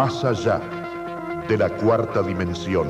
más allá de la cuarta dimensión.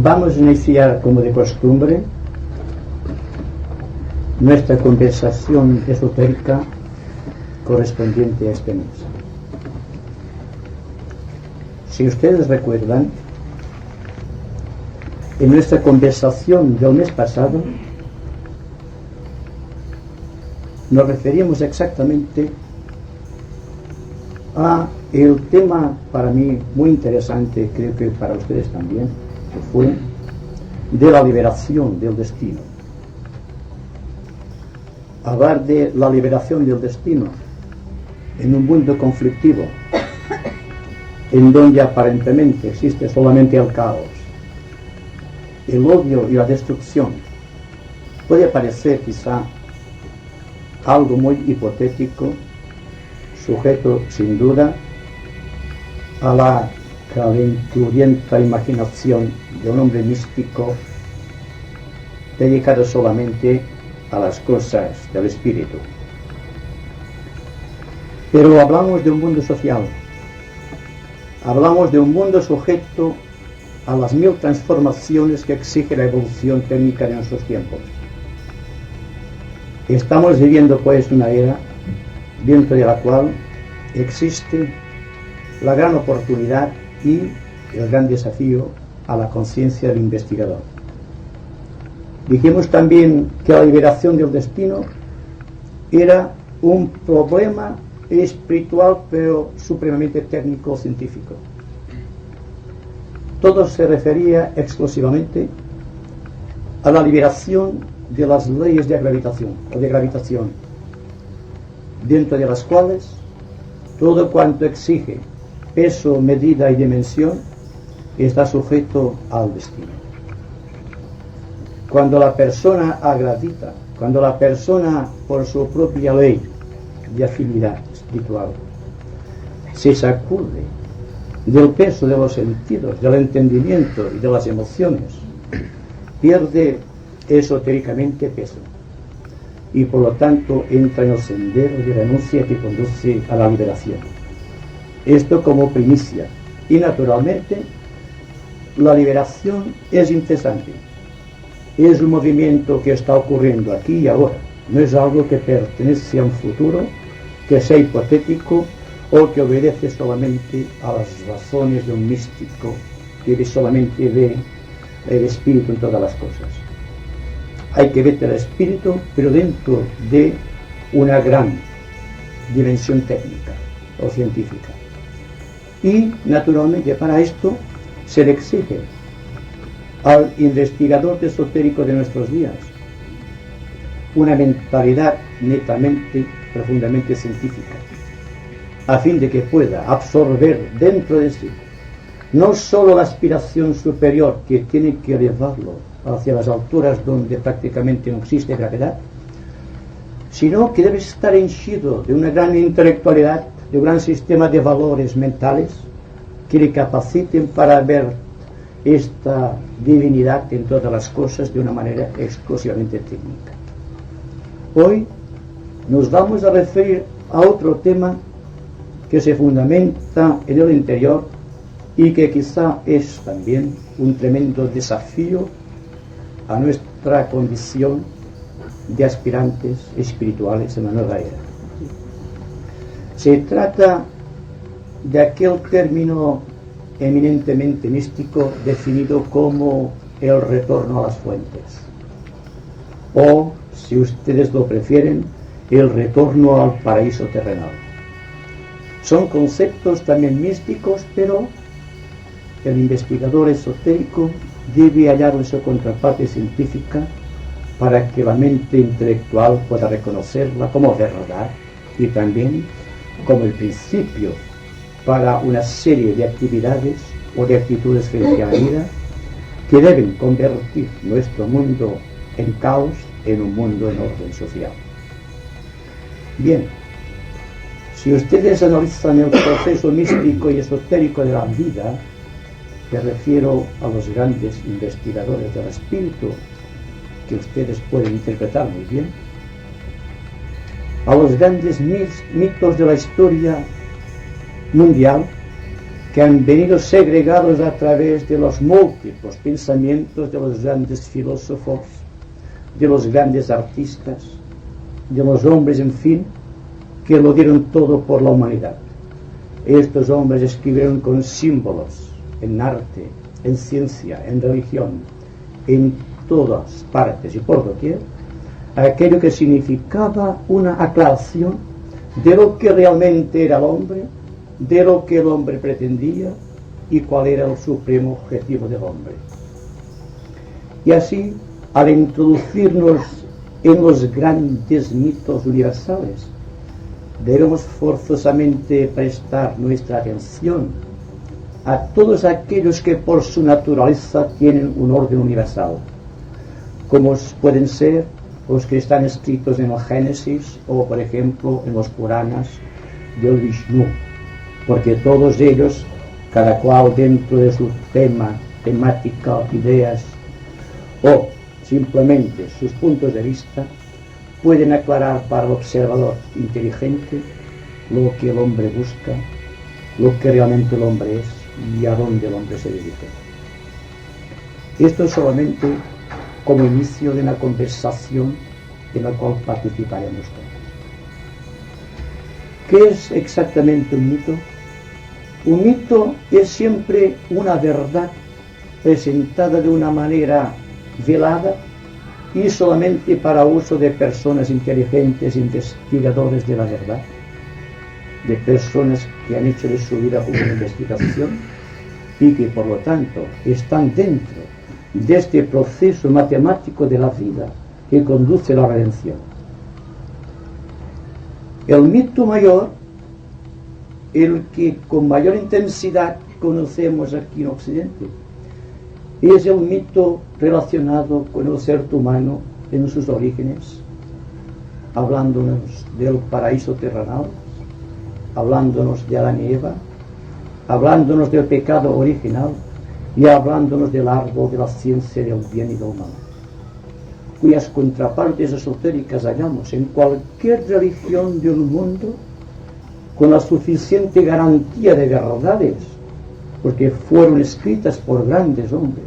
Vamos a iniciar, como de costumbre, nuestra conversación esotérica correspondiente a este mes. Si ustedes recuerdan, en nuestra conversación del mes pasado nos referimos exactamente a el tema para mí muy interesante, creo que para ustedes también, que fue de la liberación del destino. Hablar de la liberación del destino en un mundo conflictivo, en donde aparentemente existe solamente el caos, el odio y la destrucción, puede parecer quizá algo muy hipotético, sujeto sin duda a la calenturienta imaginación de un hombre místico dedicado solamente a las cosas del espíritu. Pero hablamos de un mundo social, hablamos de un mundo sujeto a las 1000 transformaciones que exige la evolución técnica de nuestros tiempos. Estamos viviendo pues una era dentro de la cual existe la gran oportunidad y el gran desafío a la conciencia del investigador. Dijimos también que la liberación del destino era un problema espiritual pero supremamente técnico-científico. Todo se refería exclusivamente a la liberación de las leyes de gravitación, dentro de las cuales todo cuanto exige peso, medida y dimensión está sujeto al destino. Cuando la persona agravita, cuando la persona por su propia ley de afinidad espiritual se sacude del peso de los sentidos, del entendimiento y de las emociones, pierde esotéricamente peso y por lo tanto entra en el sendero de renuncia que conduce a la liberación. Esto como primicia. Y naturalmente la liberación es incesante. Es un movimiento que está ocurriendo aquí y ahora. No es algo que pertenece a un futuro, que sea hipotético o que obedece solamente a las razones de un místico que solamente ve el espíritu en todas las cosas. Hay que ver el espíritu, pero dentro de una gran dimensión técnica o científica. Y naturalmente para esto se le exige al investigador esotérico de nuestros días una mentalidad netamente, profundamente científica, a fin de que pueda absorber dentro de sí no solo la aspiración superior que tiene que elevarlo hacia las alturas donde prácticamente no existe gravedad, sino que debe estar henchido de una gran intelectualidad, de un gran sistema de valores mentales que le capaciten para ver esta divinidad en todas las cosas de una manera exclusivamente técnica. Hoy nos vamos a referir a otro tema que se fundamenta en el interior y que quizá es también un tremendo desafío a nuestra condición de aspirantes espirituales en la nueva era. Se trata de aquel término eminentemente místico definido como el retorno a las fuentes, o, si ustedes lo prefieren, el retorno al paraíso terrenal. Son conceptos también místicos, pero el investigador esotérico debe hallar su contraparte científica para que la mente intelectual pueda reconocerla como verdad y también como el principio para una serie de actividades o de actitudes frente a la vida que deben convertir nuestro mundo en caos en un mundo en orden social. Bien, si ustedes analizan el proceso místico y esotérico de la vida, me refiero a los grandes investigadores del espíritu, que ustedes pueden interpretar muy bien, a los grandes mitos de la historia mundial que han venido segregados a través de los múltiples pensamientos de los grandes filósofos, de los grandes artistas, de los hombres, en fin, que lo dieron todo por la humanidad. Estos hombres escribieron con símbolos, en arte, en ciencia, en religión, en todas partes y por doquier, aquello que significaba una aclaración de lo que realmente era el hombre, de lo que el hombre pretendía y cuál era el supremo objetivo del hombre. Y así, al introducirnos en los grandes mitos universales, debemos forzosamente prestar nuestra atención a todos aquellos que por su naturaleza tienen un orden universal, como pueden ser los que están escritos en el Génesis o, por ejemplo, en los Puranas del Vishnu, porque todos ellos, cada cual dentro de su temática, ideas o simplemente sus puntos de vista, pueden aclarar para el observador inteligente lo que el hombre busca, lo que realmente el hombre es y a dónde el hombre se dirige. Esto es solamente como inicio de una conversación en la cual participaremos todos. ¿Qué es exactamente un mito? Un mito es siempre una verdad presentada de una manera velada y solamente para uso de personas inteligentes, investigadores de la verdad, de personas que han hecho de su vida una investigación y que por lo tanto están dentro de este proceso matemático de la vida que conduce a la redención. El mito mayor, el que con mayor intensidad conocemos aquí en Occidente, es el mito relacionado con el ser humano en sus orígenes, hablándonos del paraíso terrenal, hablándonos de Adán y Eva, hablándonos del pecado original y hablándonos del árbol de la ciencia del bien y del mal, cuyas contrapartes esotéricas hallamos en cualquier religión del mundo con la suficiente garantía de verdades, porque fueron escritas por grandes hombres,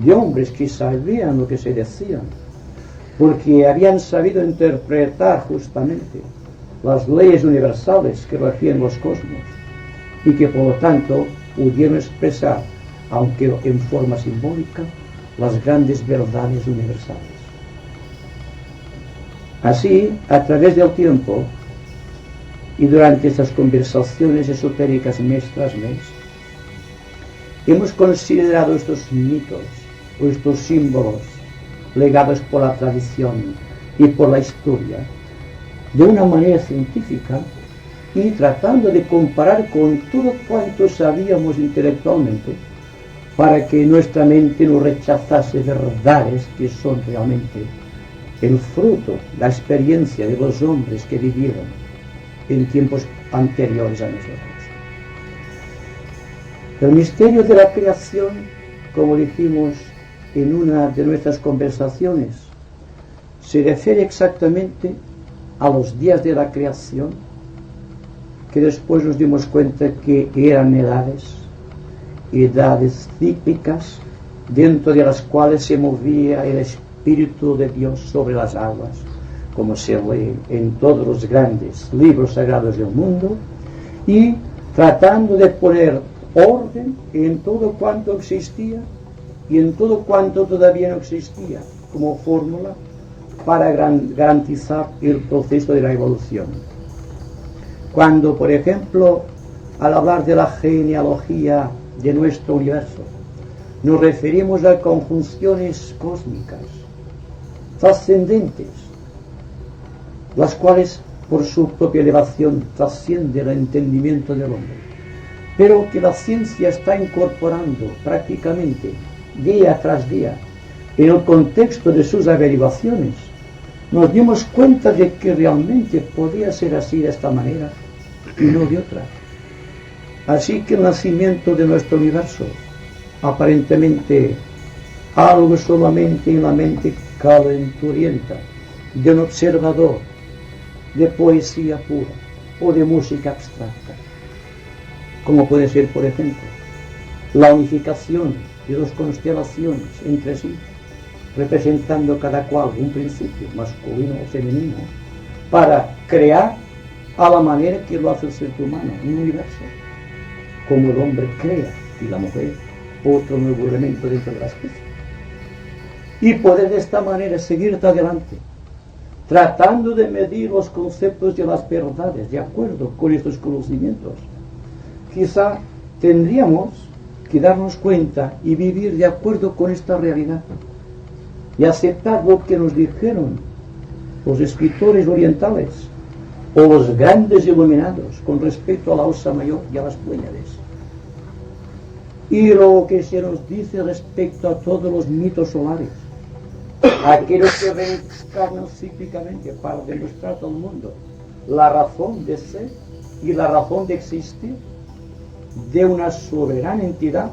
de hombres que sabían lo que se decían, porque habían sabido interpretar justamente las leyes universales que regían los cosmos y que por lo tanto pudieron expresar, aunque en forma simbólica, las grandes verdades universales. Así, a través del tiempo y durante estas conversaciones esotéricas mes tras mes, hemos considerado estos mitos o estos símbolos legados por la tradición y por la historia de una manera científica y tratando de comparar con todo cuanto sabíamos intelectualmente para que nuestra mente no rechazase verdades que son realmente el fruto, la experiencia de los hombres que vivieron en tiempos anteriores a nosotros. El misterio de la creación, como dijimos en una de nuestras conversaciones, se refiere exactamente a los días de la creación, que después nos dimos cuenta que eran edades cíclicas, dentro de las cuales se movía el Espíritu de Dios sobre las aguas, como se lee en todos los grandes libros sagrados del mundo, y tratando de poner orden en todo cuanto existía y en todo cuanto todavía no existía, como fórmula para garantizar el proceso de la evolución. Cuando, por ejemplo, al hablar de la genealogía de nuestro universo, nos referimos a conjunciones cósmicas, trascendentes, las cuales por su propia elevación trascienden el entendimiento del hombre, pero que la ciencia está incorporando prácticamente día tras día en el contexto de sus averiguaciones. Nos dimos cuenta de que realmente podía ser así, de esta manera y no de otra. Así que el nacimiento de nuestro universo, aparentemente algo solamente en la mente calenturienta de un observador de poesía pura o de música abstracta, como puede ser, por ejemplo, la unificación de dos constelaciones entre sí, representando cada cual un principio masculino o femenino, para crear a la manera que lo hace el ser humano, un universo, como el hombre crea y la mujer otro nuevo elemento dentro de la especie, y poder de esta manera seguir adelante, tratando de medir los conceptos de las verdades de acuerdo con estos conocimientos. Quizá tendríamos que darnos cuenta y vivir de acuerdo con esta realidad y aceptar lo que nos dijeron los escritores orientales o los grandes iluminados con respecto a la Osa Mayor y a las Pléyades, y lo que se nos dice respecto a todos los mitos solares, aquellos que reencarnan cíclicamente para demostrar al mundo la razón de ser y la razón de existir de una soberana entidad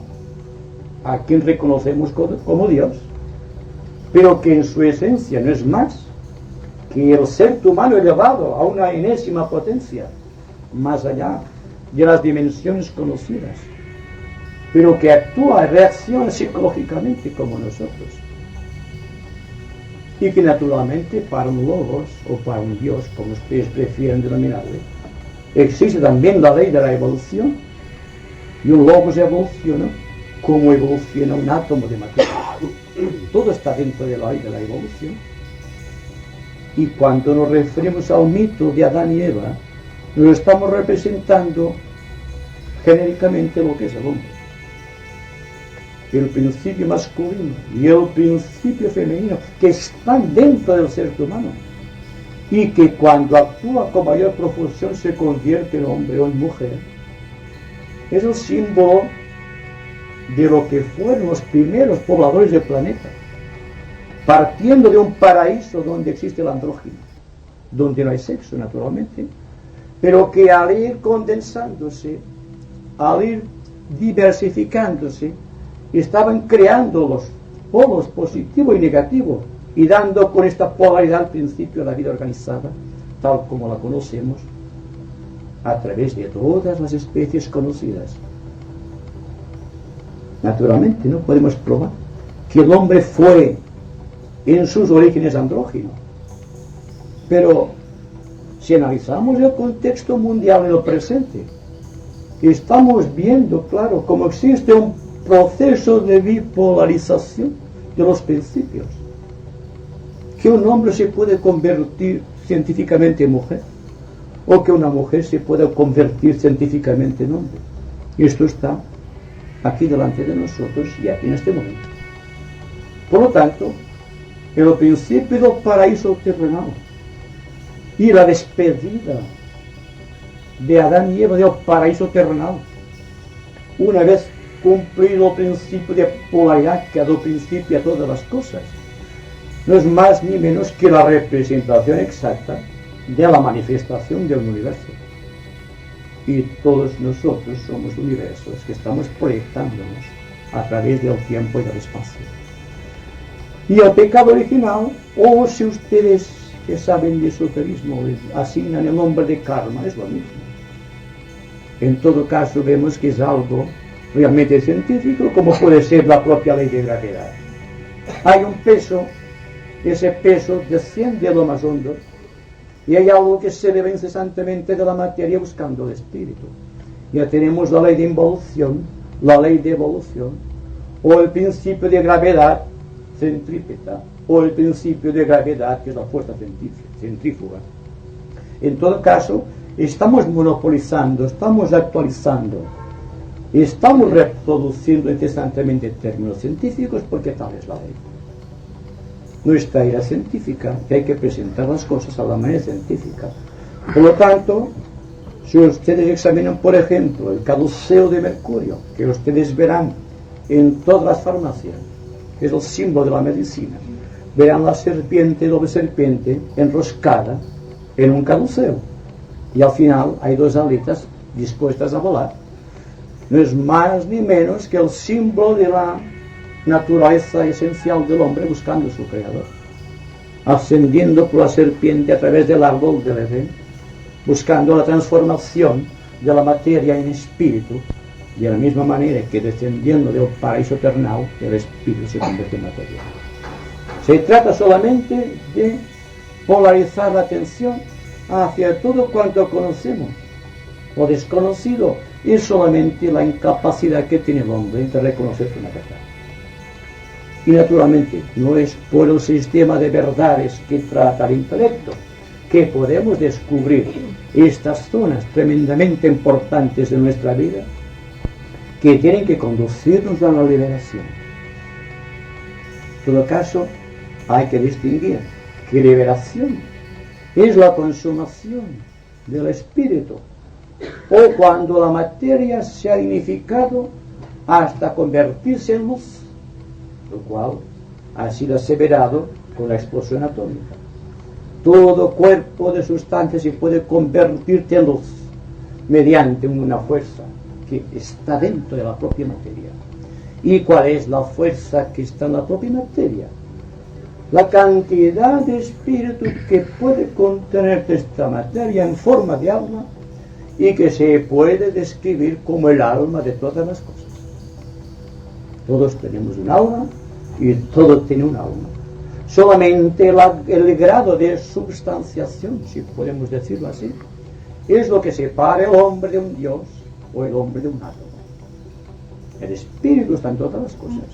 a quien reconocemos como Dios, pero que en su esencia no es más que el ser humano elevado a una enésima potencia, más allá de las dimensiones conocidas, pero que actúa y reacciona psicológicamente como nosotros, y que naturalmente para un logos o para un Dios, como ustedes prefieren denominarle, existe también la ley de la evolución, y un logos evoluciona como evoluciona un átomo de materia. Todo está dentro de la ley de la evolución. Y cuando nos referimos al mito de Adán y Eva, nos estamos representando genéricamente lo que es el hombre, el principio masculino y el principio femenino que están dentro del ser humano, y que cuando actúa con mayor proporción se convierte en hombre o en mujer. Es el símbolo de lo que fueron los primeros pobladores del planeta, partiendo de un paraíso donde existe el andrógino, donde no hay sexo naturalmente, pero que al ir condensándose, al ir diversificándose, estaban creando los polos positivo y negativo, y dando con esta polaridad al principio la vida organizada, tal como la conocemos, a través de todas las especies conocidas. Naturalmente no podemos probar que el hombre fue en sus orígenes andrógino, pero si analizamos el contexto mundial en el presente, estamos viendo claro cómo existe un proceso de bipolarización de los principios, que un hombre se puede convertir científicamente en mujer, o que una mujer se pueda convertir científicamente en hombre. Y esto está aquí delante de nosotros y aquí en este momento. Por lo tanto, el principio del paraíso terrenal y la despedida de Adán y Eva del paraíso terrenal, una vez cumplido el principio de polaridad que ha dado principio a todas las cosas, no es más ni menos que la representación exacta de la manifestación del universo. Y todos nosotros somos universos que estamos proyectándonos a través del tiempo y del espacio. Y el pecado original, o si ustedes que saben de esoterismo le asignan el nombre de karma, es lo mismo. En todo caso vemos que es algo realmente científico, como puede ser la propia ley de gravedad. Hay un peso ese peso desciende a lo más hondo y hay algo que se eleva incesantemente de la materia buscando el espíritu. Ya tenemos la ley de involución, la ley de evolución, o el principio de gravedad centrípeta, o el principio de gravedad que es la fuerza centrífuga. En todo caso, estamos monopolizando, estamos actualizando, estamos reproduciendo incesantemente términos científicos porque tal es la ley. Nuestra era científica, que hay que presentar las cosas a la manera científica. Por lo tanto, si ustedes examinan, por ejemplo, el caduceo de mercurio, que ustedes verán en todas las farmacias, que es el símbolo de la medicina, verán la serpiente, doble serpiente, enroscada en un caduceo. Y al final hay dos alitas dispuestas a volar. No es más ni menos que el símbolo de la naturaleza esencial del hombre buscando su creador, ascendiendo por la serpiente a través del árbol del Edén, buscando la transformación de la materia en espíritu, y de la misma manera que descendiendo del paraíso eternal, el espíritu se convierte en materia. Se trata solamente de polarizar la atención hacia todo cuanto conocemos. Lo desconocido es solamente la incapacidad que tiene el hombre de reconocer una verdad. Y naturalmente no es por el sistema de verdades que trata el intelecto que podemos descubrir estas zonas tremendamente importantes de nuestra vida que tienen que conducirnos a la liberación. En todo caso, hay que distinguir que liberación es la consumación del espíritu, o cuando la materia se ha unificado hasta convertirse en luz, lo cual ha sido aseverado con la explosión atómica. Todo cuerpo de sustancia se puede convertir en luz mediante una fuerza que está dentro de la propia materia. ¿Y cuál es la fuerza que está en la propia materia? La cantidad de espíritu que puede contener esta materia en forma de alma y que se puede describir como el alma de todas las cosas. Todos tenemos un alma y todo tiene un alma. Solamente el grado de substanciación, si podemos decirlo así, es lo que separa el hombre de un Dios o el hombre de un átomo. El espíritu está en todas las cosas.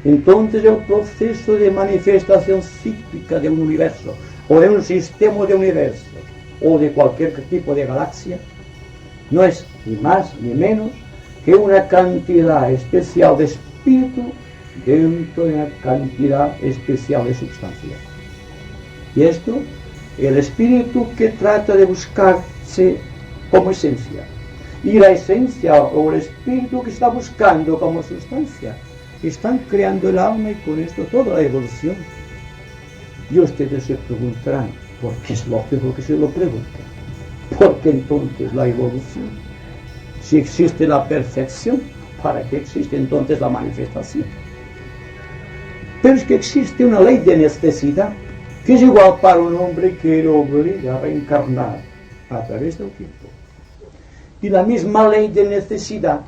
Entonces el proceso de manifestación cíclica de un universo o de un sistema de universo o de cualquier tipo de galaxia no es ni más ni menos que una cantidad especial de espíritu dentro de una cantidad especial de sustancia. Y esto, el espíritu que trata de buscarse como esencia, y la esencia o el espíritu que está buscando como sustancia, están creando el alma y con esto toda la evolución. Y ustedes se preguntarán, ¿por qué es lógico que se lo pregunten? Porque entonces la evolución, si existe la perfección, ¿para qué existe entonces la manifestación? Pero es que existe una ley de necesidad que es igual para un hombre que lo obliga a reencarnar a través del tiempo. Y la misma ley de necesidad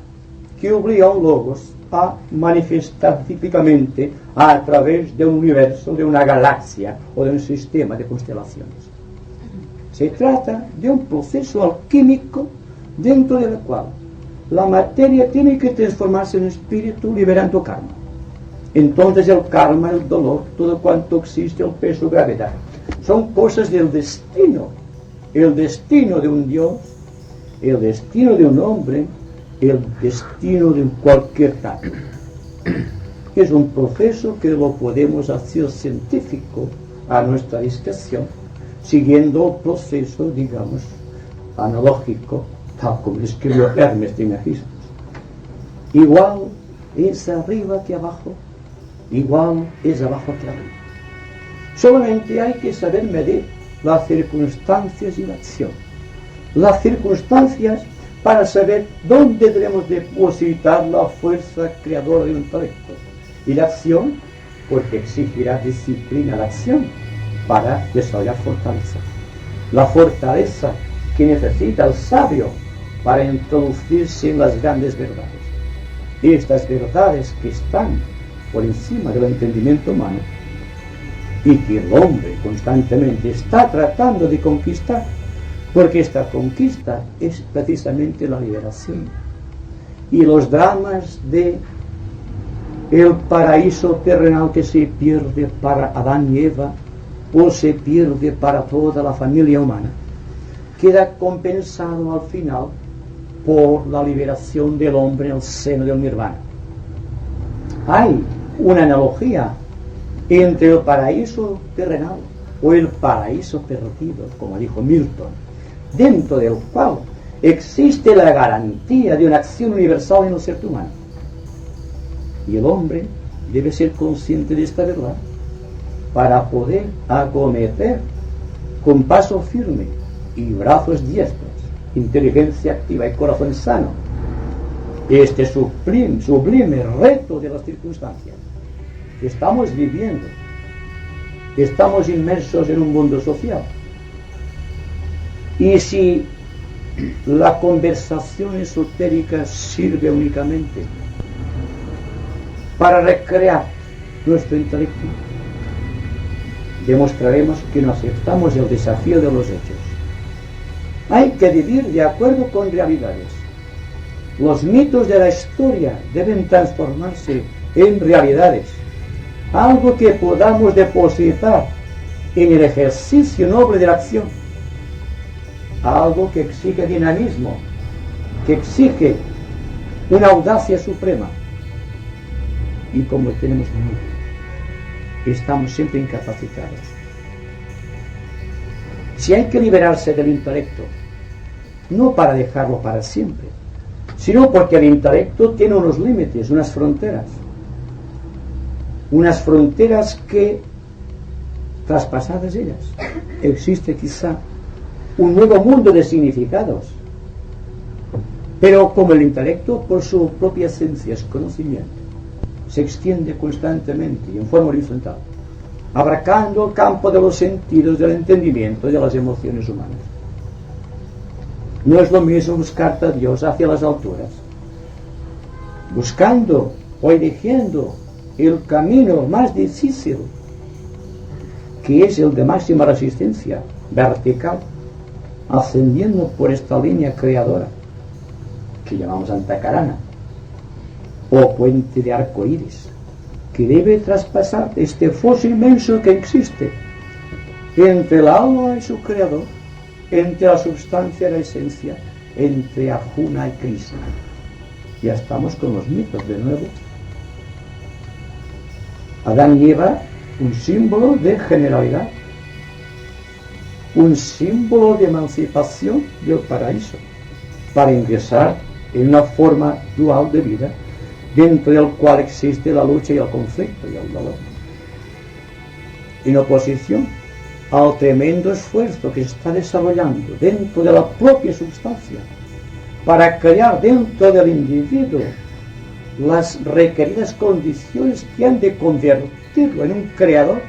que obliga a un logos a manifestar cíclicamente a través de un universo, de una galaxia o de un sistema de constelaciones. Se trata de un proceso alquímico dentro del cual la materia tiene que transformarse en espíritu liberando karma. Entonces el karma, el dolor, todo cuanto existe, el peso, gravedad, son cosas del destino. El destino de un Dios, el destino de un hombre, el destino de cualquier tal. Es un proceso que lo podemos hacer científico a nuestra discreción, siguiendo el proceso, digamos, analógico, tal como escribió Hermes Trismegistus. Igual es arriba que abajo, igual es abajo que arriba. Solamente hay que saber medir las circunstancias y la acción. Las circunstancias para saber dónde debemos depositar la fuerza creadora del intelecto. Y la acción, porque exigirá disciplina la acción para desarrollar fortaleza. La fortaleza que necesita el sabio para introducirse en las grandes verdades. Y estas verdades que están por encima del entendimiento humano y que el hombre constantemente está tratando de conquistar, porque esta conquista es precisamente la liberación. Y los dramas de el paraíso terrenal que se pierde para Adán y Eva, o se pierde para toda la familia humana, queda compensado al final por la liberación del hombre en el seno del nirvana. Hay una analogía entre el paraíso terrenal o el paraíso perdido, como dijo Milton, dentro del cual existe la garantía de una acción universal en el ser humano. Y el hombre debe ser consciente de esta verdad para poder acometer con paso firme y brazos diestros, inteligencia activa y corazón sano este sublime reto de las circunstancias que estamos viviendo. Estamos inmersos en un mundo social, y si la conversación esotérica sirve únicamente para recrear nuestro intelecto, demostraremos que no aceptamos el desafío de los hechos. Hay que vivir de acuerdo con realidades. Los mitos de la historia deben transformarse en realidades, algo que podamos depositar en el ejercicio noble de la acción, algo que exige dinamismo, que exige una audacia suprema. Y como tenemos miedo, estamos siempre incapacitados. Si hay que liberarse del intelecto, no para dejarlo para siempre, sino porque el intelecto tiene unos límites, unas fronteras que, traspasadas ellas, existe quizá un nuevo mundo de significados. Pero como el intelecto, por su propia esencia, es conocimiento, se extiende constantemente y en forma horizontal, abarcando el campo de los sentidos, del entendimiento y de las emociones humanas. No es lo mismo buscar a Dios hacia las alturas, buscando o eligiendo el camino más difícil, que es el de máxima resistencia vertical, ascendiendo por esta línea creadora que llamamos Antacarana, o puente de arco iris, que debe traspasar este foso inmenso que existe entre el alma y su creador, entre la substancia y la esencia, entre Arjuna y Krishna. Ya estamos con los mitos de nuevo. Adán y Eva, un símbolo de generalidad, un símbolo de emancipación del paraíso, para ingresar en una forma dual de vida, dentro del cual existe la lucha y el conflicto y el dolor, en oposición al tremendo esfuerzo que se está desarrollando dentro de la propia substancia para crear dentro del individuo las requeridas condiciones que han de convertirlo en un creador.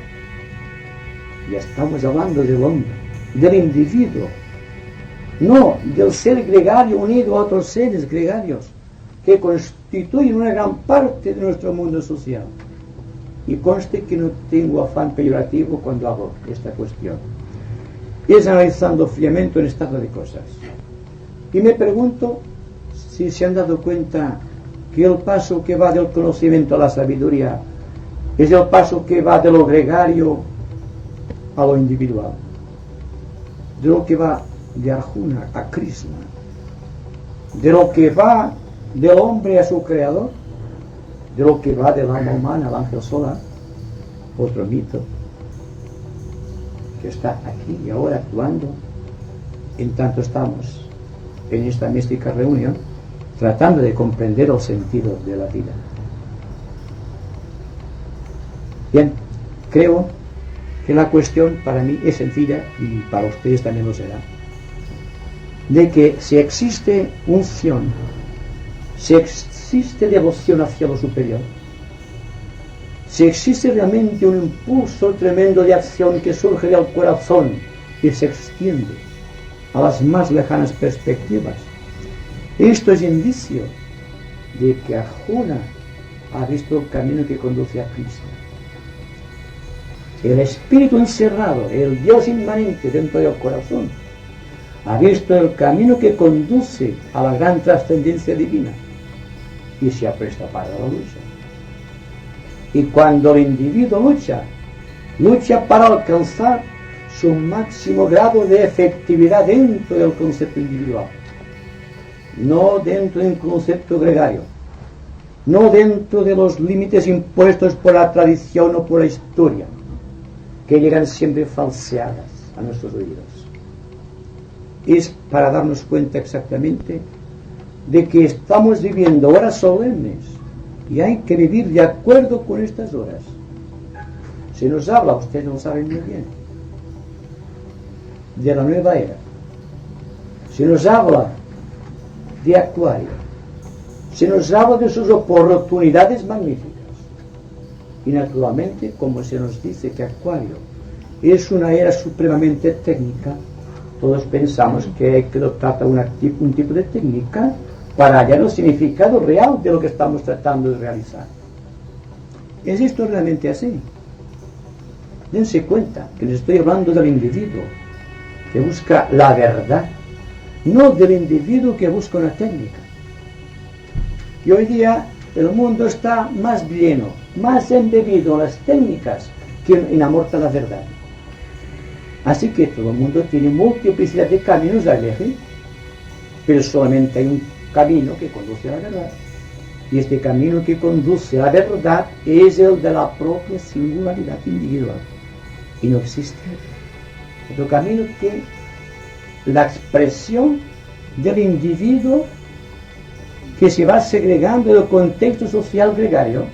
Ya estamos hablando del hombre, del individuo, no del ser gregario unido a otros seres gregarios que constituyen una gran parte de nuestro mundo social. Y conste que no tengo afán peyorativo cuando hago esta cuestión. Es analizando fríamente un estado de cosas. Y me pregunto si se han dado cuenta que el paso que va del conocimiento a la sabiduría es el paso que va de lo gregario a lo individual, de lo que va de Arjuna a Krishna, de lo que va del hombre a su creador, de lo que va del alma humana al ángel solar. Otro mito que está aquí y ahora actuando en tanto estamos en esta mística reunión tratando de comprender el sentido de la vida. Bien, creo que la cuestión para mí es sencilla, y para ustedes también lo será, de que si existe unción, si existe devoción hacia lo superior, si existe realmente un impulso tremendo de acción que surge del corazón y se extiende a las más lejanas perspectivas, esto es indicio de que Arjuna ha visto el camino que conduce a Krishna. el espíritu encerrado, el Dios inmanente dentro del corazón, ha visto el camino que conduce a la gran trascendencia divina y se apresta para la lucha. Y cuando el individuo lucha para alcanzar su máximo grado de efectividad dentro del concepto individual, no dentro del concepto gregario, no dentro de los límites impuestos por la tradición o por la historia, que llegan siempre falseadas a nuestros oídos. Es para darnos cuenta exactamente de que estamos viviendo horas solemnes y hay que vivir de acuerdo con estas horas. Se nos habla, ustedes lo saben muy bien, de la nueva era. Se nos habla de Acuario. Se nos habla de sus oportunidades magníficas. Y naturalmente, como se nos dice que Acuario es una era supremamente técnica, todos pensamos que hay que adoptar un tipo de técnica para hallar el significado real de lo que estamos tratando de realizar. ¿Es esto realmente así? Dense cuenta que les estoy hablando del individuo que busca la verdad, no del individuo que busca una técnica. Y hoy día el mundo está más lleno, más embebido en las técnicas que en amor a la verdad. Así que todo el mundo tiene multiplicidad de caminos a elegir, pero solamente hay un camino que conduce a la verdad. Y este camino que conduce a la verdad es el de la propia singularidad individual. Y no existe otro camino que la expresión del individuo que se va segregando del contexto social gregario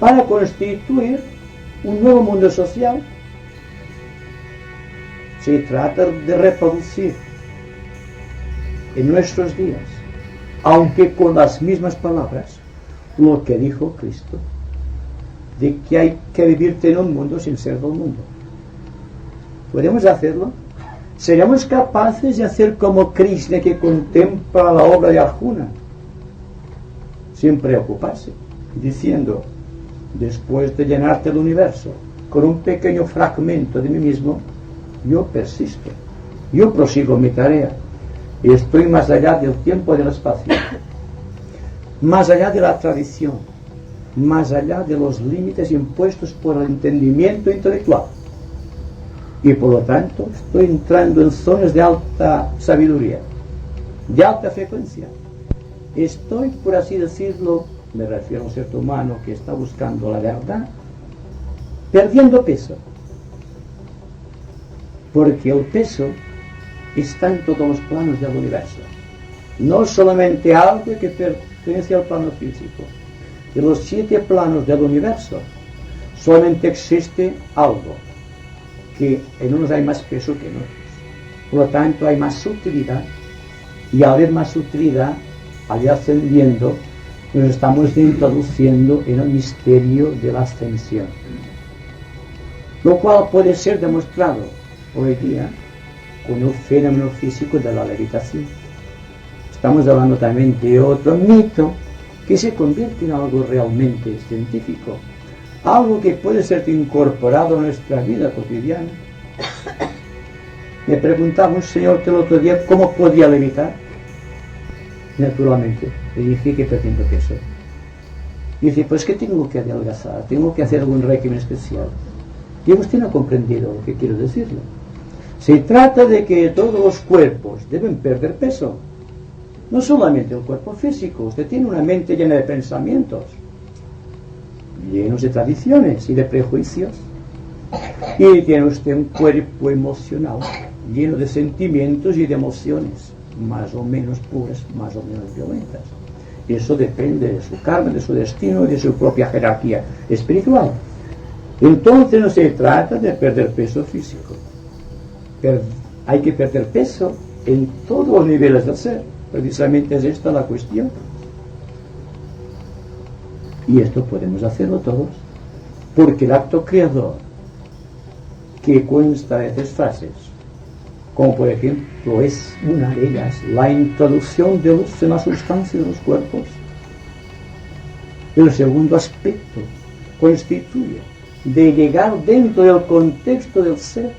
para constituir un nuevo mundo social. Se trata de reproducir en nuestros días, aunque con las mismas palabras, lo que dijo Cristo, de que hay que vivirte en un mundo sin ser del mundo. ¿Podemos hacerlo? ¿Seremos capaces de hacer como Krishna, que contempla la obra de Arjuna, sin preocuparse, diciendo, después de llenarte el universo con un pequeño fragmento de mí mismo, yo persisto, yo prosigo mi tarea, y estoy más allá del tiempo y del espacio, más allá de la tradición, más allá de los límites impuestos por el entendimiento intelectual, y por lo tanto estoy entrando en zonas de alta sabiduría, de alta frecuencia. Estoy, por así decirlo, me refiero a un ser humano que está buscando la verdad, perdiendo peso, porque el peso está en todos los planos del universo, no solamente algo que pertenece al plano físico. De los 7 planos del universo solamente existe algo, que en unos hay más peso que en otros, por lo tanto hay más sutilidad, y al haber más sutilidad, al ir ascendiendo, nos estamos introduciendo en el misterio de la ascensión, lo cual puede ser demostrado hoy día con el fenómeno físico de la levitación. Estamos hablando también de otro mito que se convierte en algo realmente científico, algo que puede ser incorporado a nuestra vida cotidiana. Me preguntaba un señor que el otro día cómo podía levitar. Naturalmente, le dije que perdiendo peso. Y dice, pues que tengo que adelgazar, tengo que hacer algún régimen especial. Y usted no ha comprendido lo que quiero decirle. Se trata de que todos los cuerpos deben perder peso. No solamente el cuerpo físico. Usted tiene una mente llena de pensamientos, llenos de tradiciones y de prejuicios. Y tiene usted un cuerpo emocional lleno de sentimientos y de emociones, más o menos puras, más o menos violentas. Eso depende de su karma, de su destino y de su propia jerarquía espiritual. Entonces no se trata de perder peso físico. Hay que perder peso en todos los niveles del ser. Precisamente es esta la cuestión. Y esto podemos hacerlo todos, porque el acto creador, que consta de 3 fases, como por ejemplo es una de ellas la introducción de luz en la sustancia de los cuerpos. El segundo aspecto constituye de llegar dentro del contexto del ser,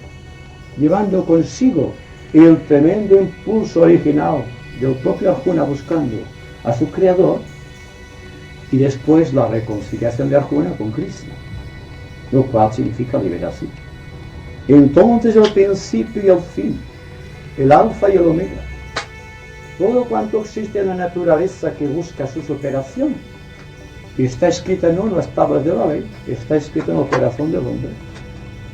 llevando consigo el tremendo impulso original del propio Arjuna buscando a su creador, y después la reconciliación de Arjuna con Krishna, lo cual significa liberación. Entonces el principio y el fin, el alfa y el omega, todo cuanto existe en la naturaleza que busca su superación, está escrito no en las tablas de la ley, está escrito en el corazón del hombre.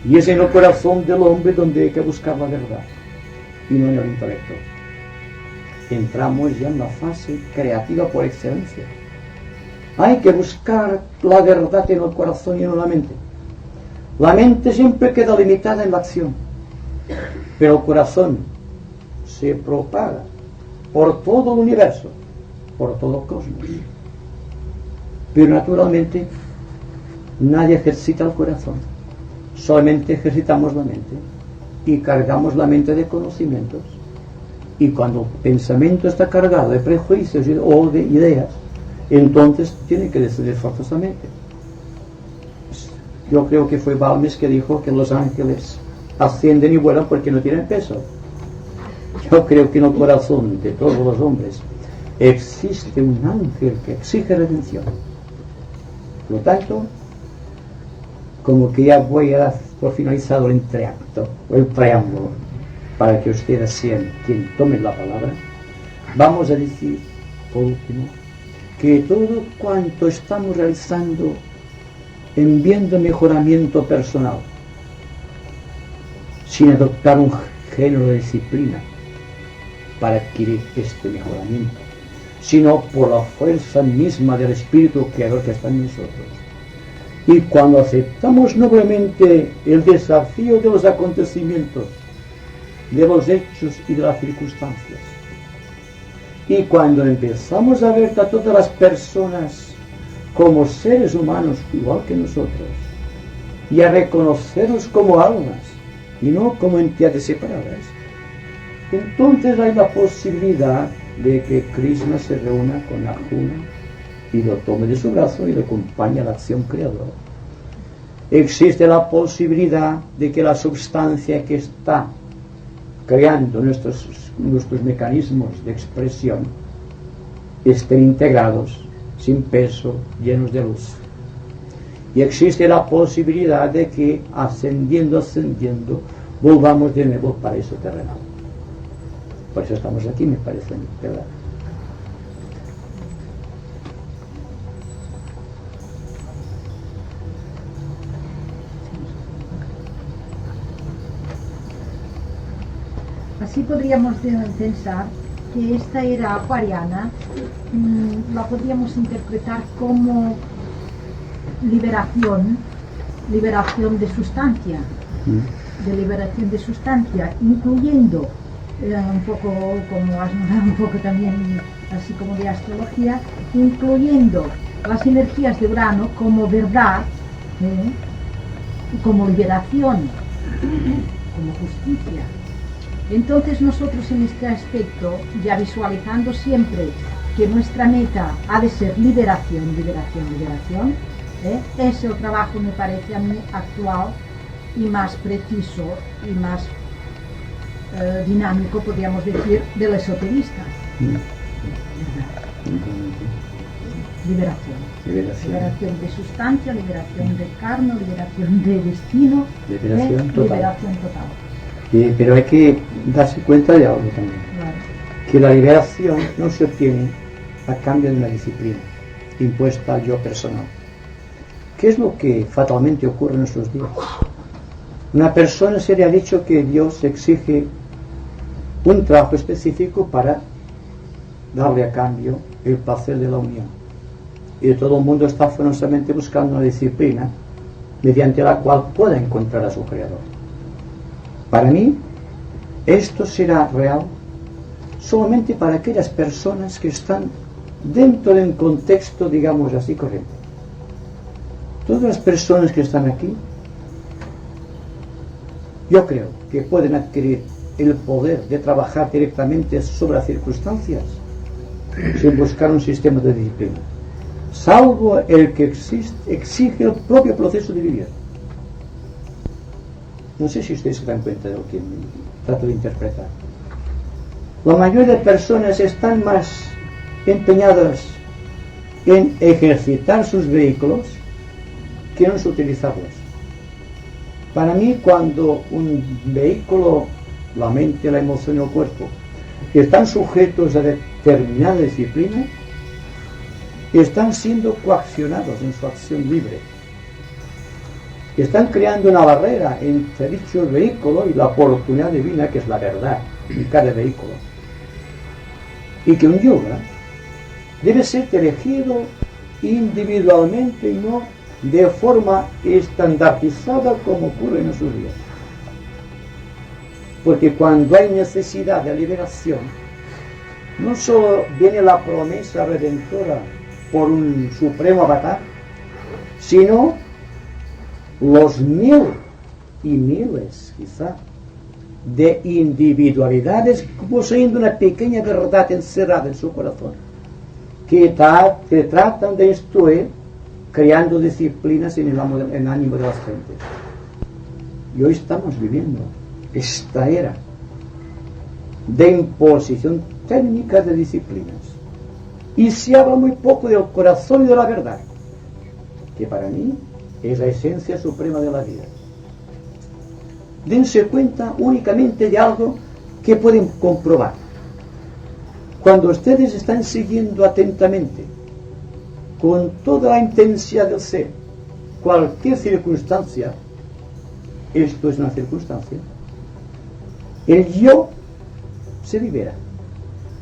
Y es en el corazón del hombre donde hay que buscar la verdad, y no en el intelecto. Entramos ya en la fase creativa por excelencia. Hay que buscar la verdad en el corazón y no en la mente. La mente siempre queda limitada en la acción, pero el corazón se propaga por todo el universo, por todo el cosmos. Pero naturalmente nadie ejercita el corazón, solamente ejercitamos la mente y cargamos la mente de conocimientos. Y cuando el pensamiento está cargado de prejuicios o de ideas, entonces tiene que decidir forzosamente. Yo creo que fue Balmes que dijo que los ángeles ascienden y vuelan porque no tienen peso. Yo creo que en el corazón de todos los hombres existe un ángel que exige redención. Por lo tanto, como que ya voy a dar por finalizado el entreacto o el preámbulo, para que ustedes sean quien tomen la palabra, vamos a decir, por último, que todo cuanto estamos realizando en bien de mejoramiento personal, sin adoptar un género de disciplina para adquirir este mejoramiento, sino por la fuerza misma del espíritu creador que está en nosotros. Y cuando aceptamos noblemente el desafío de los acontecimientos, de los hechos y de las circunstancias, y cuando empezamos a ver a todas las personas como seres humanos igual que nosotros, y a reconocerlos como almas y no como entidades separadas, entonces hay la posibilidad de que Krishna se reúna con Arjuna y lo tome de su brazo y le acompañe a la acción creadora. Existe la posibilidad de que la substancia que está creando nuestros mecanismos de expresión estén integrados, sin peso, llenos de luz. Y existe la posibilidad de que ascendiendo, volvamos de nuevo al paraíso terrenal. Por eso estamos aquí, me parece, ¿verdad? Así podríamos pensar que esta era acuariana la podríamos interpretar como liberación de sustancia, incluyendo un poco, como has nombrado un poco también, así como de astrología, incluyendo las energías de Urano como verdad, como liberación, como justicia. Entonces nosotros en este aspecto, ya visualizando siempre que nuestra meta ha de ser liberación, ese es el trabajo, me parece a mí, actual y más preciso y más dinámico, podríamos decir, del esoterista. Liberación de sustancia, liberación de karma, liberación de destino, liberación total. Pero hay que darse cuenta de algo también, Claro. que la liberación no se obtiene a cambio de una disciplina impuesta al yo personal. ¿Qué es lo que fatalmente ocurre en nuestros días? Una persona se le ha dicho que Dios exige un trabajo específico para darle a cambio el placer de la unión. Y todo el mundo está afanosamente buscando una disciplina mediante la cual pueda encontrar a su creador. Para mí, esto será real solamente para aquellas personas que están dentro de un contexto, digamos así, correcto. Todas las personas que están aquí, yo creo que pueden adquirir el poder de trabajar directamente sobre las circunstancias sin buscar un sistema de disciplina, salvo el que exige el propio proceso de vivir. No sé si ustedes se dan cuenta de lo que trato de interpretar. La mayoría de personas están más empeñadas en ejercitar sus vehículos que en utilizarlos. Para mí, cuando un vehículo, la mente, la emoción y el cuerpo están sujetos a determinada disciplina, están siendo coaccionados en su acción libre. Están creando una barrera entre dicho vehículo y la oportunidad divina, que es la verdad en cada vehículo. Y que un yoga debe ser elegido individualmente y no de forma estandarizada como ocurre en esos días. Porque cuando hay necesidad de liberación, no solo viene la promesa redentora por un supremo avatar, sino los mil y miles, quizá, de individualidades poseyendo una pequeña verdad encerrada en su corazón, que tratan de instruir, creando disciplinas en el ánimo de las gentes. Y hoy estamos viviendo esta era de imposición técnica de disciplinas. Y se habla muy poco del corazón y de la verdad, que para mí es la esencia suprema de la vida. Dense cuenta únicamente de algo que pueden comprobar. Cuando ustedes están siguiendo atentamente, con toda la intensidad del ser, cualquier circunstancia, esto es una circunstancia, el yo se libera,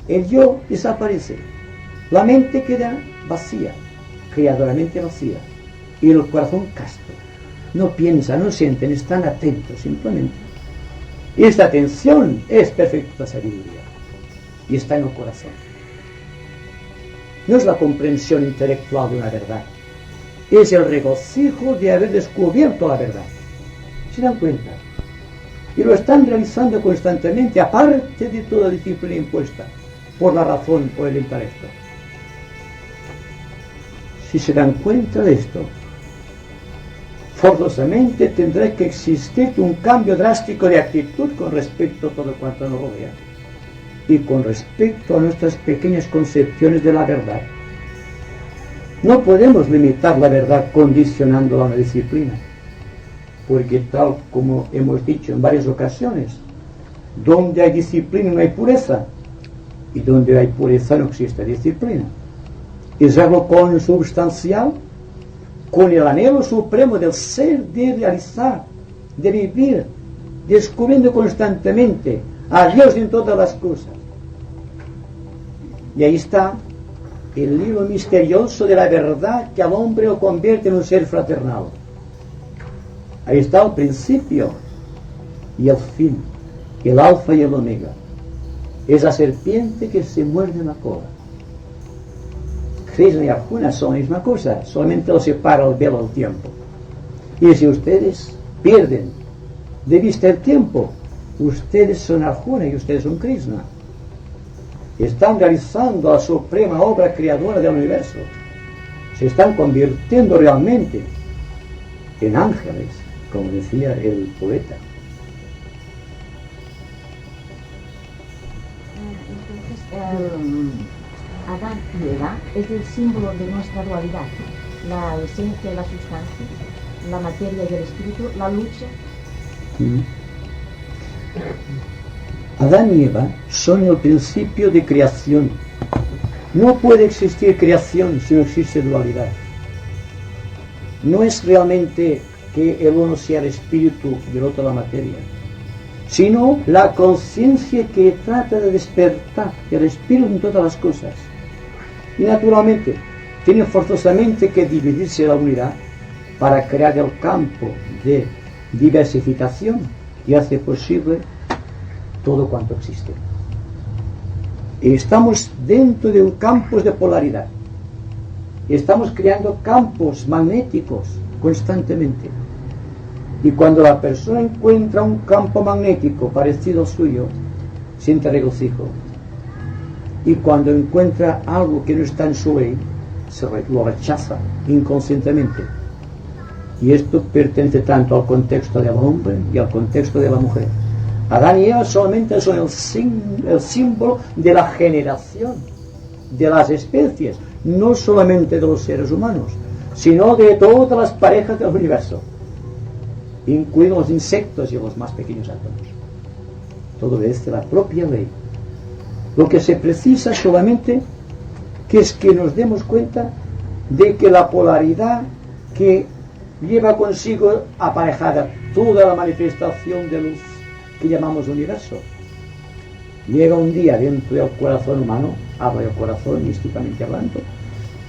el yo desaparece, la mente queda vacía, creadoramente vacía, y el corazón casto. No piensan, no sienten, están atentos simplemente. Y esta atención es perfecta sabiduría y está en el corazón. No es la comprensión intelectual de una verdad, es el regocijo de haber descubierto la verdad. ¿Se dan cuenta? Y lo están realizando constantemente, aparte de toda disciplina impuesta por la razón o el intelecto. Si se dan cuenta de esto, forzosamente tendrá que existir un cambio drástico de actitud con respecto a todo cuanto nos rodea y con respecto a nuestras pequeñas concepciones de la verdad. No podemos limitar la verdad condicionándola a una disciplina, porque tal como hemos dicho en varias ocasiones, donde hay disciplina no hay pureza, y donde hay pureza no existe disciplina. Es algo consubstancial con el anhelo supremo del ser, de realizar, de vivir, descubriendo constantemente a Dios en todas las cosas. Y ahí está el hilo misterioso de la verdad que al hombre lo convierte en un ser fraternal. Ahí está el principio y el fin, el alfa y el omega. Es la serpiente que se muerde en la cola. Krishna y Arjuna son la misma cosa, solamente los separa el velo del tiempo. Y si ustedes pierden de vista el tiempo, ustedes son Arjuna y ustedes son Krishna. Están realizando la suprema obra creadora del universo. Se están convirtiendo realmente en ángeles, como decía el poeta. Adán y Eva es el símbolo de nuestra dualidad, la esencia y la sustancia, la materia y el espíritu, la lucha. Adán y Eva son el principio de creación. No puede existir creación si no existe dualidad. No es realmente que el uno sea el espíritu y el otro la materia, sino la conciencia que trata de despertar el espíritu en todas las cosas. Y naturalmente tiene forzosamente que dividirse la unidad para crear el campo de diversificación que hace posible todo cuanto existe. Y estamos dentro de un campo de polaridad. Estamos creando campos magnéticos constantemente. Y cuando la persona encuentra un campo magnético parecido al suyo, siente regocijo. Y cuando encuentra algo que no está en su ley, lo rechaza inconscientemente. Y esto pertenece tanto al contexto del hombre y al contexto de la mujer. Adán y Eva solamente son el símbolo de la generación de las especies, no solamente de los seres humanos, sino de todas las parejas del universo, incluidos los insectos y los más pequeños átomos. Todo es de la propia ley. Lo que se precisa solamente que es que nos demos cuenta de que la polaridad que lleva consigo aparejada toda la manifestación de luz que llamamos universo, llega un día dentro del corazón humano, habla del corazón místicamente hablando,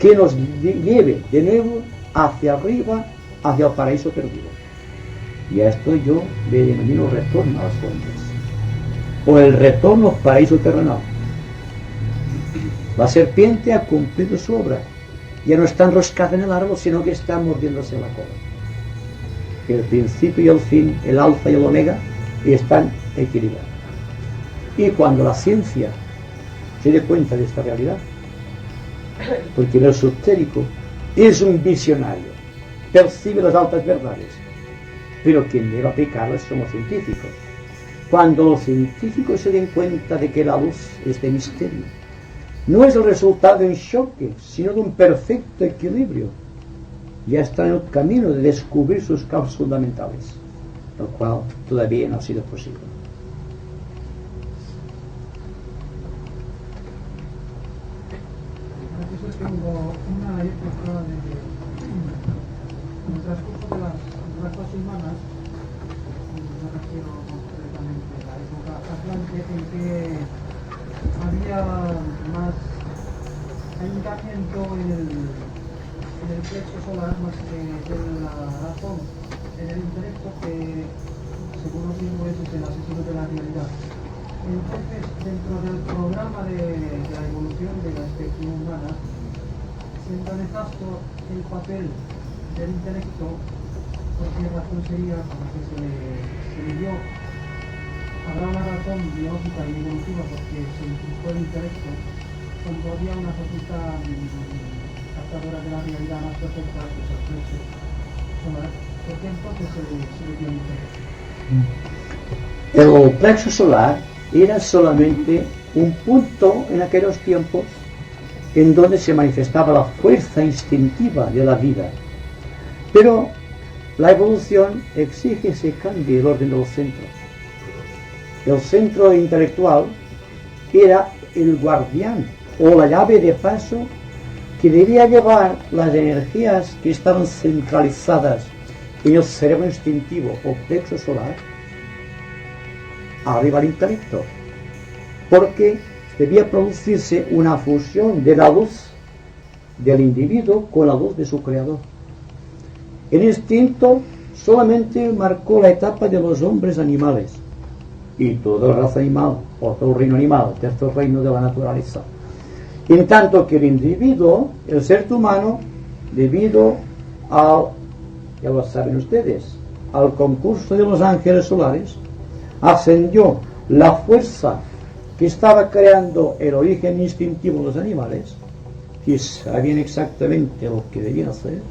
que nos lleve de nuevo hacia arriba, hacia el paraíso perdido. Y a esto yo le denomino retorno a las fuentes, o el retorno al paraíso terrenal. La serpiente ha cumplido su obra, ya no está enroscada en el árbol, sino que está mordiéndose la cola. El principio y el fin, el alfa y el omega, están equilibrados. Y cuando la ciencia se dé cuenta de esta realidad, porque el esotérico es un visionario, percibe las altas verdades, pero quien debe aplicarlas son los científicos. Cuando los científicos se den cuenta de que la luz es de misterio, no es el resultado de un choque, sino de un perfecto equilibrio, ya está en el camino de descubrir sus causas fundamentales, lo cual todavía no ha sido posible. Tengo una época en el transcurso de las razas humanas, no refiero concretamente a la época atlante, en que había más ayuntamiento en el plexo solar más que en la razón, en el intelecto, que según los mismos es el asesino de la realidad. Entonces, dentro del programa de la evolución de la especie humana, siendo nefasto el papel del intelecto, ¿por qué razón sería como que se le dio? Habrá una razón biológica y evolutiva porque se inculcó el intelecto cuando había una facultad captadora de la realidad más perfecta que es el plexo solar. ¿Por qué entonces se le dio el intelecto? El plexo solar era solamente un punto en aquellos tiempos en donde se manifestaba la fuerza instintiva de la vida. Pero la evolución exige que se cambie el orden de los centros. El centro intelectual era el guardián o la llave de paso que debía llevar las energías que estaban centralizadas en el cerebro instintivo o plexo solar arriba al intelecto, porque debía producirse una fusión de la luz del individuo con la luz de su creador. El instinto solamente marcó la etapa de los hombres animales y toda la raza animal, o todo el reino animal, el tercer reino de la naturaleza. En tanto que el individuo, el ser humano, debido al, ya lo saben ustedes, al concurso de los ángeles solares, ascendió la fuerza que estaba creando el origen instintivo de los animales, que sabían exactamente lo que debían hacer,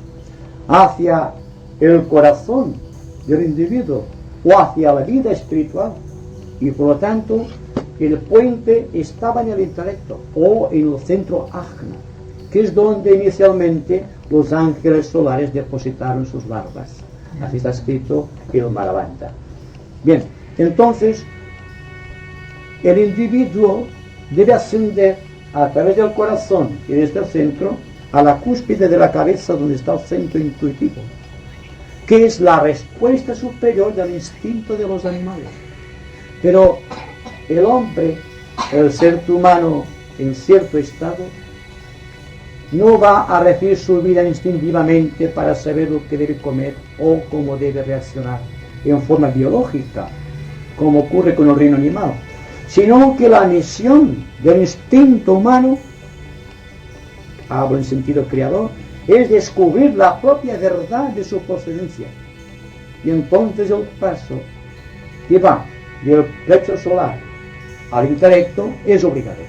hacia el corazón del individuo o hacia la vida espiritual, y por lo tanto el puente estaba en el intelecto o en el centro ajna, que es donde inicialmente los ángeles solares depositaron sus larvas. Así está escrito en el Mahabharata. Bien, entonces el individuo debe ascender a través del corazón y desde el centro a la cúspide de la cabeza, donde está el centro intuitivo, que es la respuesta superior del instinto de los animales. Pero el hombre, el ser humano en cierto estado, no va a regir su vida instintivamente para saber lo que debe comer o cómo debe reaccionar en forma biológica, como ocurre con el reino animal, sino que la misión del instinto humano, hablo en sentido creador, es descubrir la propia verdad de su procedencia. Y entonces el paso que va del plexo solar al intelecto es obligado.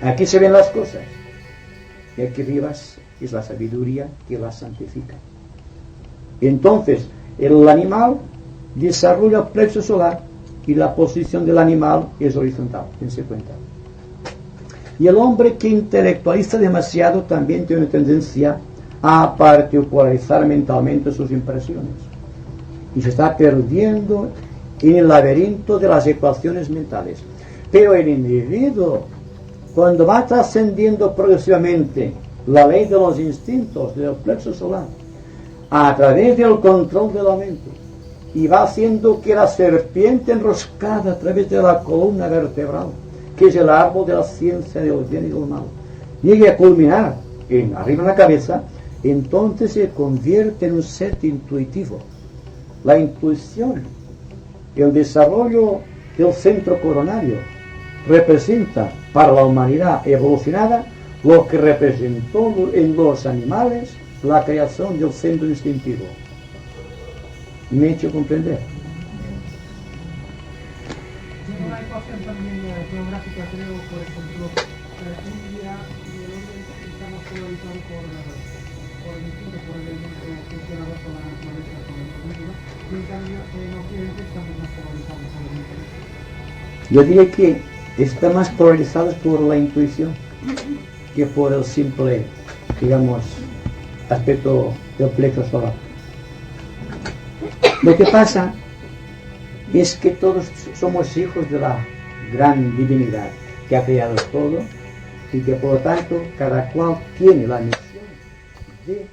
Aquí se ven las cosas, y aquí arriba es la sabiduría que las santifica. Entonces, el animal desarrolla el plexo solar y la posición del animal es horizontal, dense cuenta. Y el hombre que intelectualiza demasiado también tiene una tendencia a particularizar mentalmente sus impresiones. Y se está perdiendo en el laberinto de las ecuaciones mentales. Pero el individuo, cuando va trascendiendo progresivamente la ley de los instintos del plexo solar, a través del control de la mente, y va haciendo que la serpiente enroscada a través de la columna vertebral, que es el árbol de la ciencia del bien y del mal, llegue a culminar arriba en la cabeza, entonces se convierte en un ser intuitivo. La intuición, el desarrollo del centro coronario, representa para la humanidad evolucionada lo que representó en los animales la creación del centro instintivo. ¿Me he hecho comprender? Tiene una ecuación también geográfica, creo, por ejemplo, India y el Oriente están más polarizados por el instinto, por el elemento funcionador con la naturaleza, con el organismo, y en cambio en Occidente estamos más polarizados por el intelecto. Yo diría que están más polarizados por la intuición que por el simple, digamos, aspecto del plexo solar. Lo que pasa es que todos somos hijos de la gran divinidad que ha creado todo y que por lo tanto cada cual tiene la misión de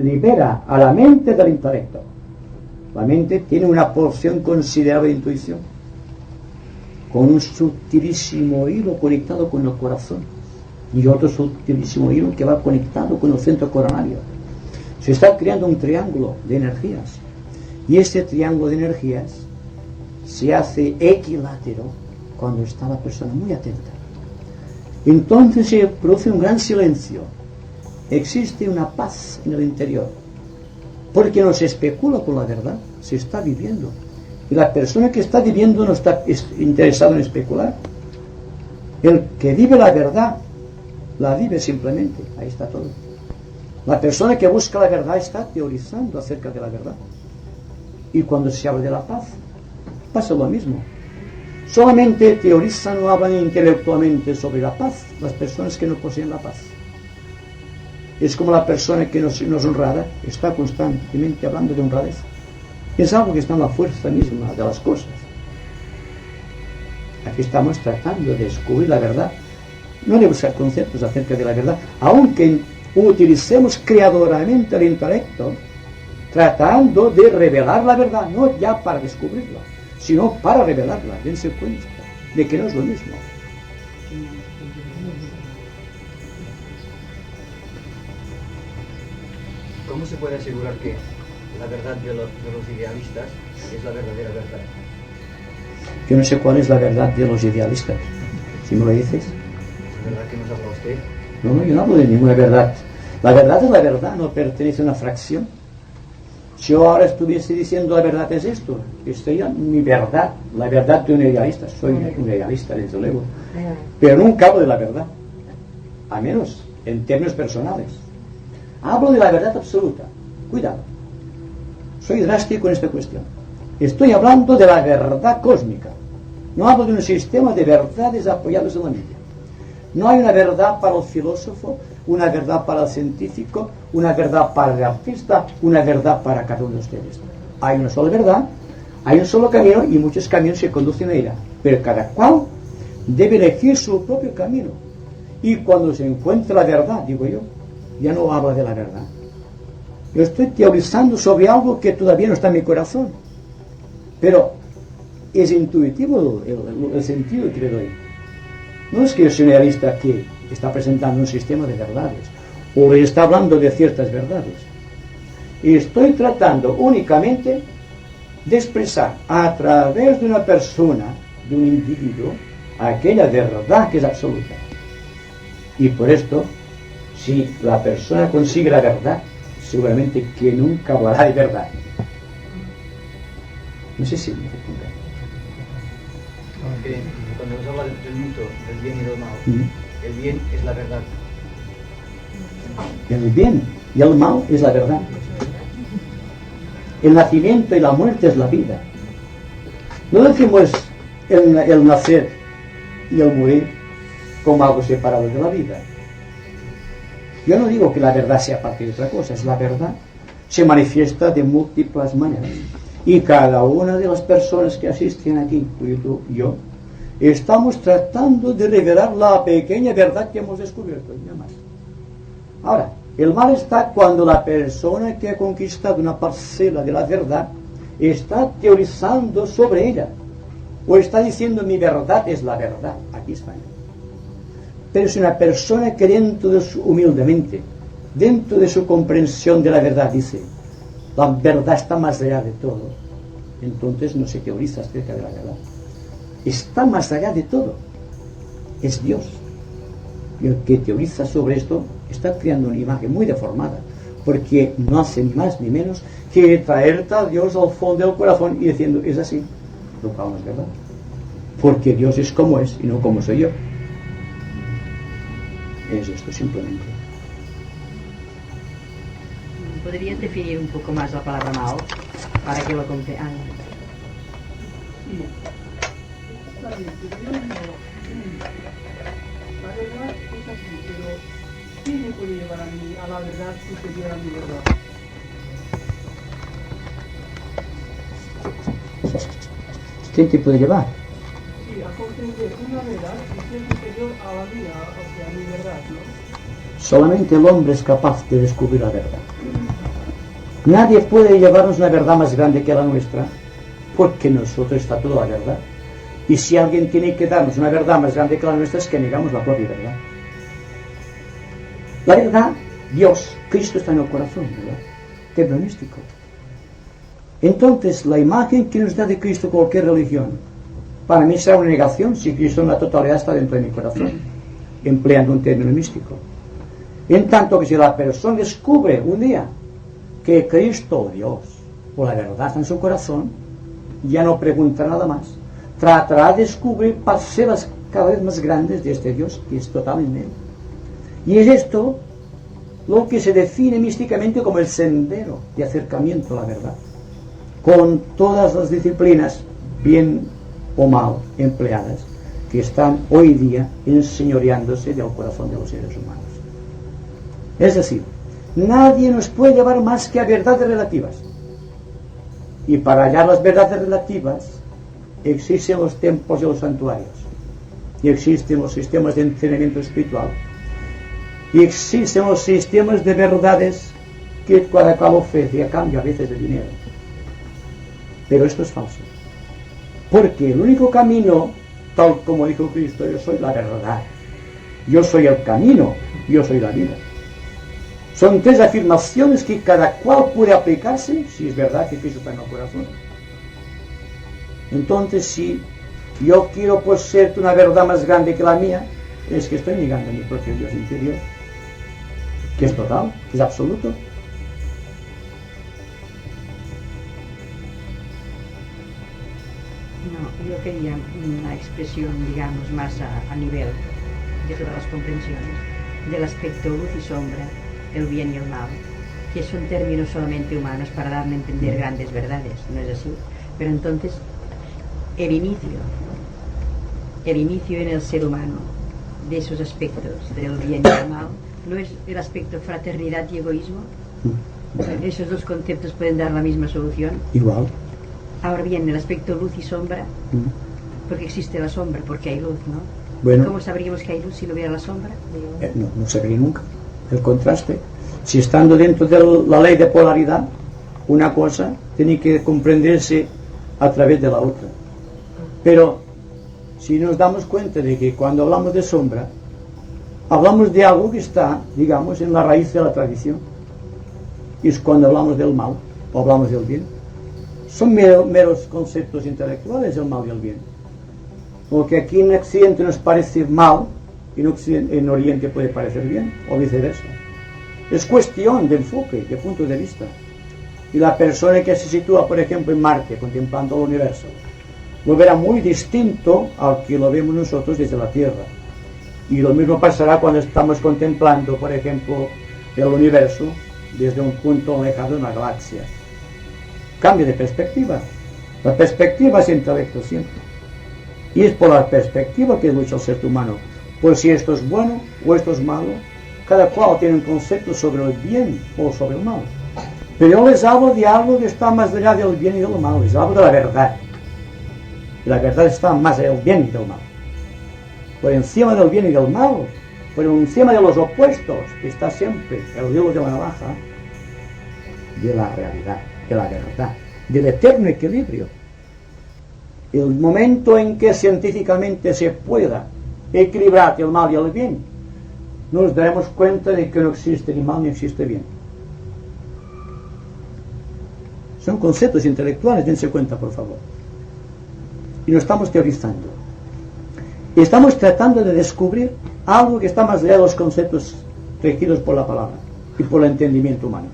libera a la mente del intelecto. La mente tiene una porción considerable de intuición, con un sutilísimo hilo conectado con el corazón y otro sutilísimo hilo que va conectado con el centro coronario. Se está creando un triángulo de energías y este triángulo de energías se hace equilátero cuando está la persona muy atenta. Entonces se produce un gran silencio, existe una paz en el interior, porque no se especula con la verdad, se está viviendo. Y la persona que está viviendo no está interesada en especular. El que vive la verdad, la vive simplemente, ahí está todo. La persona que busca la verdad está teorizando acerca de la verdad. Y cuando se habla de la paz, pasa lo mismo. Solamente teorizan o hablan intelectualmente sobre la paz las personas que no poseen la paz. Es como la persona que no es honrada, está constantemente hablando de honradez. Es algo que está en la fuerza misma de las cosas. Aquí estamos tratando de descubrir la verdad, no de buscar conceptos acerca de la verdad, aunque utilicemos creadoramente el intelecto, tratando de revelar la verdad, no ya para descubrirla, sino para revelarla. Dense cuenta de que no es lo mismo. ¿Cómo se puede asegurar que la verdad de los idealistas es la verdadera verdad? Yo no sé cuál es la verdad de los idealistas. Si me lo dices. ¿La verdad que nos habla usted? No, yo no hablo de ninguna verdad. La verdad es la verdad, no pertenece a una fracción. Si yo ahora estuviese diciendo la verdad es esto, sería mi verdad, la verdad de un idealista. Soy un idealista, desde luego. Pero nunca hablo de la verdad, a menos en términos personales. Hablo de la verdad absoluta. Cuidado. Soy drástico en esta cuestión. Estoy hablando de la verdad cósmica. No hablo de un sistema de verdades apoyados en la mente. No hay una verdad para el filósofo, una verdad para el científico, una verdad para el artista, una verdad para cada uno de ustedes. Hay una sola verdad, hay un solo camino y muchos caminos que conducen a ella. Pero cada cual debe elegir su propio camino. Y cuando se encuentra la verdad, digo yo, ya no habla de la verdad. Yo estoy teorizando sobre algo que todavía no está en mi corazón. Pero es intuitivo el sentido que le doy. No es que yo soy un idealista que está presentando un sistema de verdades o está hablando de ciertas verdades. Y estoy tratando únicamente de expresar a través de una persona, de un individuo, aquella verdad que es absoluta. Y por esto, si la persona consigue la verdad, seguramente que nunca hablará de verdad. No sé si me entienden. Cuando nos habla del mito, del bien y del mal, el bien es la verdad. El bien y el mal es la verdad. El nacimiento y la muerte es la vida. No decimos el nacer y el morir como algo separado de la vida. Yo no digo que la verdad sea parte de otra cosa, es la verdad. Se manifiesta de múltiples maneras. Y cada una de las personas que asisten aquí, tú y yo, estamos tratando de revelar la pequeña verdad que hemos descubierto, y nada más. Ahora, el mal está cuando la persona que ha conquistado una parcela de la verdad está teorizando sobre ella, o está diciendo mi verdad es la verdad. Aquí está. Pero si una persona que dentro de su, humildemente, dentro de su comprensión de la verdad dice, la verdad está más allá de todo, entonces no se teoriza acerca de la verdad. Está más allá de todo. Es Dios. Y el que teoriza sobre esto está creando una imagen muy deformada, porque no hace ni más ni menos que traerte a Dios al fondo del corazón y diciendo, es así, lo cual no es verdad. Porque Dios es como es y no como soy yo. Es esto simplemente. ¿Podrías definir un poco más la palabra mal para que lo comprendan? Sí, está bien, pero yo no. La verdad es así, pero ¿quién me puede llevar a mí a la verdad si se diera mi verdad? ¿Quién te puede llevar? Sí, a comprender una verdad que es superior a la mía, o sea, a mi verdad, ¿no? Solamente el hombre es capaz de descubrir la verdad. Nadie puede llevarnos una verdad más grande que la nuestra, porque en nosotros está toda la verdad. Y si alguien tiene que darnos una verdad más grande que la nuestra, es que negamos la propia verdad. La verdad, Dios, Cristo está en el corazón, ¿verdad? Templo místico. Entonces, la imagen que nos da de Cristo cualquier religión, para mí será una negación si Cristo en la totalidad está dentro de mi corazón, empleando un término místico. En tanto que si la persona descubre un día que Cristo, Dios, o la verdad está en su corazón, ya no pregunta nada más. Tratará de descubrir parcelas cada vez más grandes de este Dios que es total en él. Y es esto lo que se define místicamente como el sendero de acercamiento a la verdad, con todas las disciplinas, bien o mal empleadas, que están hoy día enseñoreándose del corazón de los seres humanos. Es decir, nadie nos puede llevar más que a verdades relativas. Y para hallar las verdades relativas existen los templos y los santuarios, y existen los sistemas de entrenamiento espiritual, y existen los sistemas de verdades que cada cual ofrece a cambio a veces de dinero. Pero esto es falso, porque el único camino, tal como dijo Cristo, yo soy la verdad, yo soy el camino, yo soy la vida. Son tres afirmaciones que cada cual puede aplicarse si es verdad que Cristo está en el corazón. Entonces, si yo quiero poseerte una verdad más grande que la mía, es que estoy negando a mi propio Dios interior, que es total, que es absoluto. No, yo quería una expresión, digamos, más a nivel de todas las comprensiones, del aspecto luz y sombra, el bien y el mal, que son términos solamente humanos para darme a entender grandes verdades, ¿no es así? Pero entonces, el inicio en el ser humano de esos aspectos del bien y el mal, ¿no es el aspecto fraternidad y egoísmo? Esos dos conceptos pueden dar la misma solución. Igual. Ahora bien, el aspecto luz y sombra, porque existe la sombra, porque hay luz, ¿no? Bueno. ¿Cómo sabríamos que hay luz si no hubiera la sombra? No se ve nunca. El contraste. Si estando dentro de la ley de polaridad, una cosa tiene que comprenderse a través de la otra. Pero si nos damos cuenta de que cuando hablamos de sombra, hablamos de algo que está, digamos, en la raíz de la tradición. Y es cuando hablamos del mal o hablamos del bien. Son meros conceptos intelectuales el mal y el bien. Porque aquí en Occidente nos parece mal y en Oriente puede parecer bien, o viceversa. Es cuestión de enfoque, de punto de vista. Y la persona que se sitúa, por ejemplo, en Marte, contemplando el universo, lo verá muy distinto al que lo vemos nosotros desde la Tierra. Y lo mismo pasará cuando estamos contemplando, por ejemplo, el universo desde un punto lejano de una galaxia. cambio de perspectiva. La perspectiva es intelecto siempre. Y es por la perspectiva que lucha el ser humano. Por si esto es bueno o esto es malo. Cada cual tiene un concepto sobre el bien o sobre el mal. Pero yo les hablo de algo que está más allá del bien y del mal. Les hablo de la verdad. Y la verdad está más allá del bien y del mal. Por encima del bien y del mal, por encima de los opuestos, está siempre el hilo de la navaja de la realidad, de la verdad, del eterno equilibrio. El momento en que científicamente se pueda equilibrar el mal y el bien, nos daremos cuenta de que no existe ni mal ni existe bien. Son conceptos intelectuales, dense cuenta, por favor. Y lo estamos teorizando. Y estamos tratando de descubrir algo que está más allá de los conceptos regidos por la palabra y por el entendimiento humano.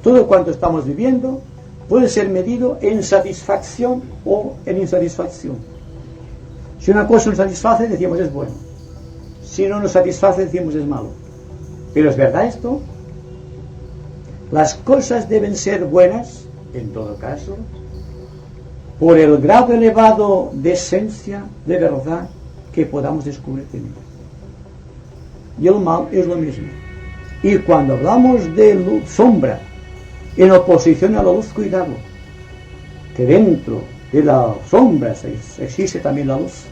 Todo cuanto estamos viviendo puede ser medido en satisfacción o en insatisfacción. Si una cosa nos satisface, decimos es bueno. Si no nos satisface, decimos es malo. ¿Pero es verdad esto? Las cosas deben ser buenas, en todo caso, por el grado elevado de esencia, de verdad, que podamos descubrir en ellas. Y el mal es lo mismo. Y cuando hablamos de luz, sombra, en oposición a la luz, cuidado, que dentro de la sombra existe también la luz.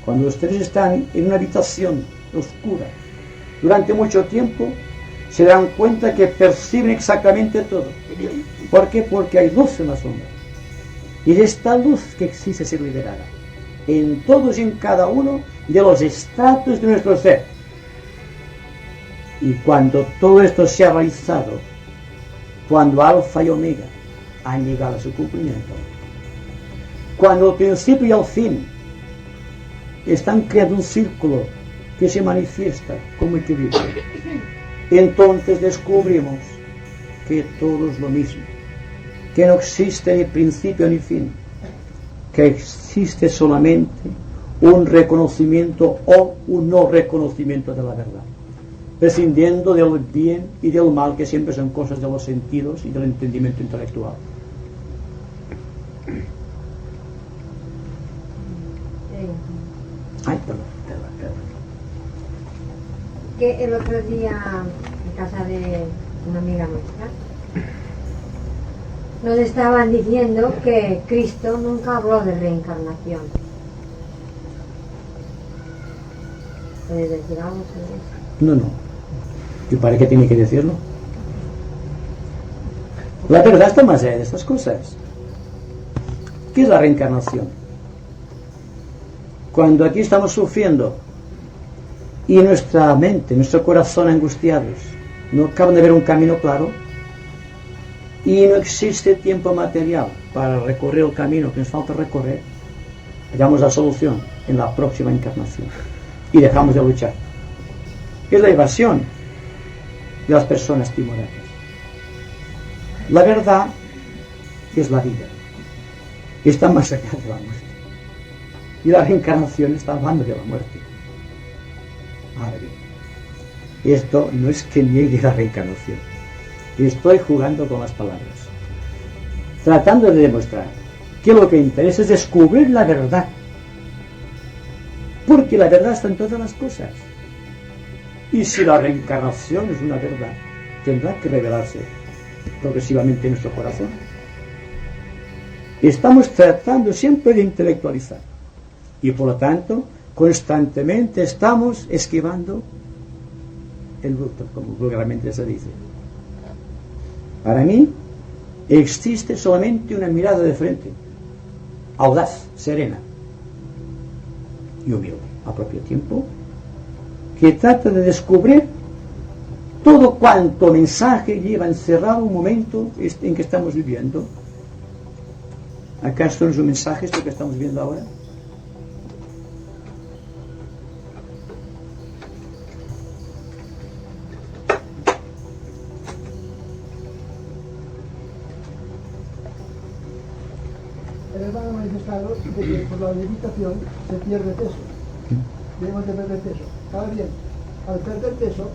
Cuando ustedes están en una habitación oscura durante mucho tiempo, se dan cuenta que perciben exactamente todo. ¿Por qué? Porque hay luz en la sombra. Y de esta luz que existe ser liberada en todos y en cada uno de los estratos de nuestro ser. Y cuando todo esto se ha realizado, cuando Alfa y Omega han llegado a su cumplimiento, cuando el principio y el fin están creando un círculo que se manifiesta como equilibrio, entonces descubrimos que todo es lo mismo, que no existe ni principio ni fin, que existe solamente un reconocimiento o un no reconocimiento de la verdad, prescindiendo del bien y del mal, que siempre son cosas de los sentidos y del entendimiento intelectual. Ay, perdón. Que el otro día en casa de una amiga nuestra nos estaban diciendo que Cristo nunca habló de reencarnación. ¿Puedes decir algo sobre eso? No. ¿Y para qué tiene que decirlo? La verdad está más allá de estas cosas. ¿Qué es la reencarnación? Cuando aquí estamos sufriendo y nuestra mente, nuestro corazón angustiados, no acaban de ver un camino claro y no existe tiempo material para recorrer el camino que nos falta recorrer, hallamos la solución en la próxima encarnación y dejamos de luchar. Es la evasión de las personas timoradas. La verdad es la vida, está más allá de la muerte, y la reencarnación está hablando de la muerte. Ahora bien, esto no es que niegue la reencarnación, estoy jugando con las palabras, tratando de demostrar que lo que interesa es descubrir la verdad, porque la verdad está en todas las cosas. Y si la reencarnación es una verdad, tendrá que revelarse progresivamente en nuestro corazón. Estamos tratando siempre de intelectualizar y por lo tanto constantemente estamos esquivando el bruto, como vulgarmente se dice. Para mí existe solamente una mirada de frente, audaz, serena y humilde a propio tiempo, que trata de descubrir todo cuanto mensaje lleva encerrado un momento en que estamos viviendo. ¿Acaso no es un mensaje esto que estamos viendo ahora? El hermano ha manifestado de que por la meditación se pierde peso. Debemos de perder peso. Ahora bien, al perder peso,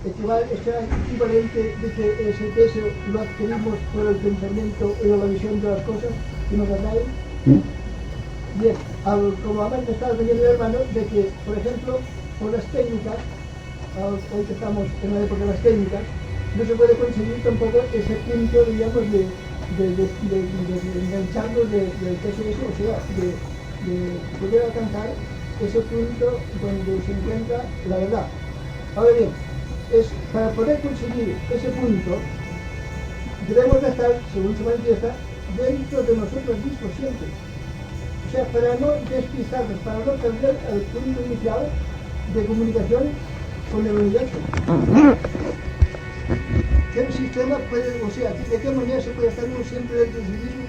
equivalente de que ese peso lo adquirimos por el pensamiento y la visión de las cosas que nos atraen. Bien, como además me estaba diciendo el hermano, de que, por ejemplo, por las técnicas, hoy que estamos en la época de las técnicas, no se puede conseguir tampoco ese punto, digamos, de engancharnos del peso de eso, o sea, de poder alcanzar ese punto donde se encuentra la verdad. Ahora bien, para poder conseguir ese punto, debemos de estar, según se manifiesta, dentro de nosotros mismos siempre. O sea, para no despistarnos, para no perder el punto inicial de comunicación con el universo. ¿Qué sistema puede, o sea, de qué manera se puede estar uno siempre dentro de sí mismo?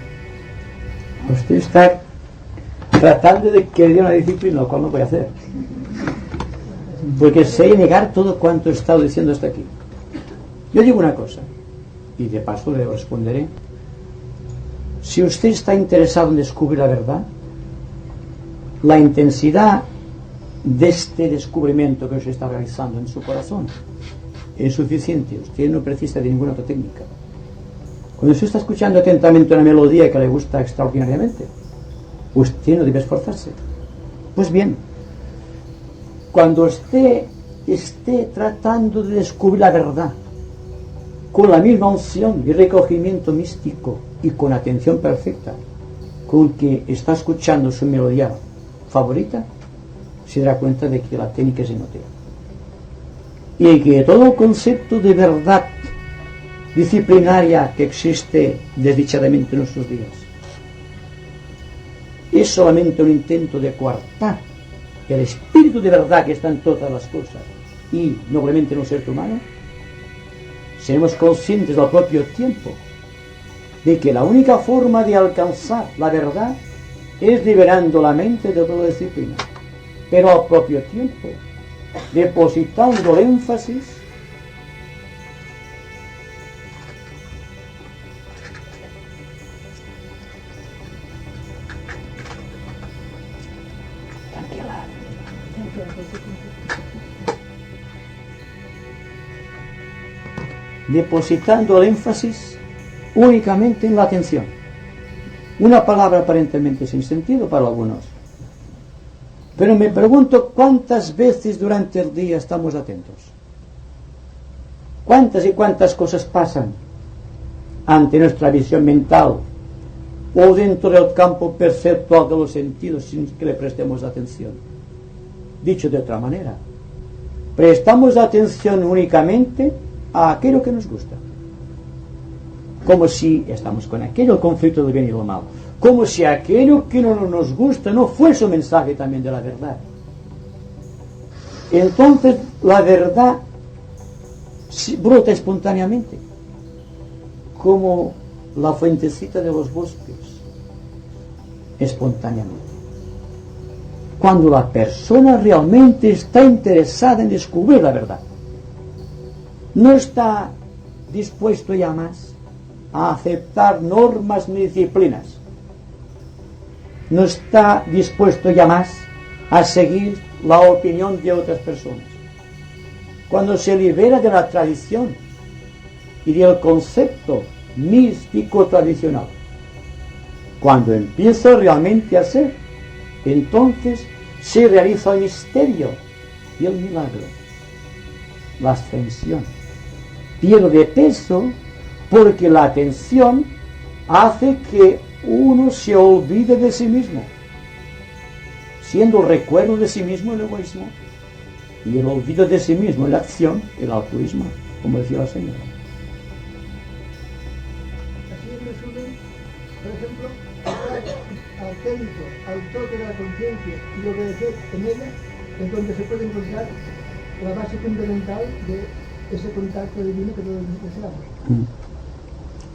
Usted está tratando de que dé una disciplina, lo cual no puede hacer. Porque sé negar todo cuanto he estado diciendo hasta aquí. Yo digo una cosa, y de paso le responderé. Si usted está interesado en descubrir la verdad, la intensidad de este descubrimiento que usted está realizando en su corazón es suficiente. Usted no precisa de ninguna otra técnica. Cuando usted está escuchando atentamente una melodía que le gusta extraordinariamente, usted no debe esforzarse. Pues bien, cuando usted esté tratando de descubrir la verdad con la misma unción y recogimiento místico y con atención perfecta con que está escuchando su melodía favorita, se dará cuenta de que la técnica es inútil y que todo el concepto de verdad disciplinaria que existe desdichadamente en nuestros días es solamente un intento de coartar el espíritu de verdad que está en todas las cosas y noblemente en un ser humano. Seremos conscientes al propio tiempo de que la única forma de alcanzar la verdad es liberando la mente de toda disciplina, pero al propio tiempo depositando el énfasis únicamente en la atención. Una palabra aparentemente sin sentido para algunos, pero me pregunto cuántas veces durante el día estamos atentos, cuántas y cuántas cosas pasan ante nuestra visión mental o dentro del campo perceptual de los sentidos sin que le prestemos atención. Dicho de otra manera, prestamos atención únicamente a aquello que nos gusta, como si estamos con aquello, el conflicto del bien y del mal, como si aquello que no nos gusta no fuese un mensaje también de la verdad. Entonces la verdad brota espontáneamente, como la fuentecita de los bosques, espontáneamente. Cuando la persona realmente está interesada en descubrir la verdad, no está dispuesto ya más a aceptar normas ni disciplinas, no está dispuesto ya más a seguir la opinión de otras personas. Cuando se libera de la tradición y del concepto místico tradicional, cuando empieza realmente a ser, entonces se realiza el misterio y el milagro. La ascensión pierde peso porque la atención hace que uno se olvide de sí mismo, siendo el recuerdo de sí mismo el egoísmo y el olvido de sí mismo la acción, el altruismo, como decía la señora. Así en resumen, por ejemplo, estar atento al toque de la conciencia y obedecer en ella es donde se puede encontrar la base fundamental de ese contacto divino que todos necesitamos.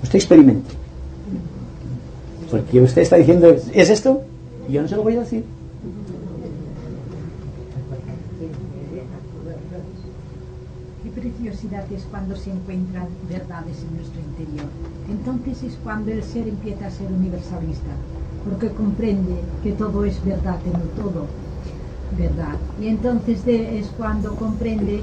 Usted experimente, porque usted está diciendo ¿es esto? Y yo no se lo voy a decir. Qué preciosidad es cuando se encuentran verdades en nuestro interior. Entonces es cuando el ser empieza a ser universalista, porque comprende que todo es verdad en el todo. verdad. Y entonces es cuando comprende,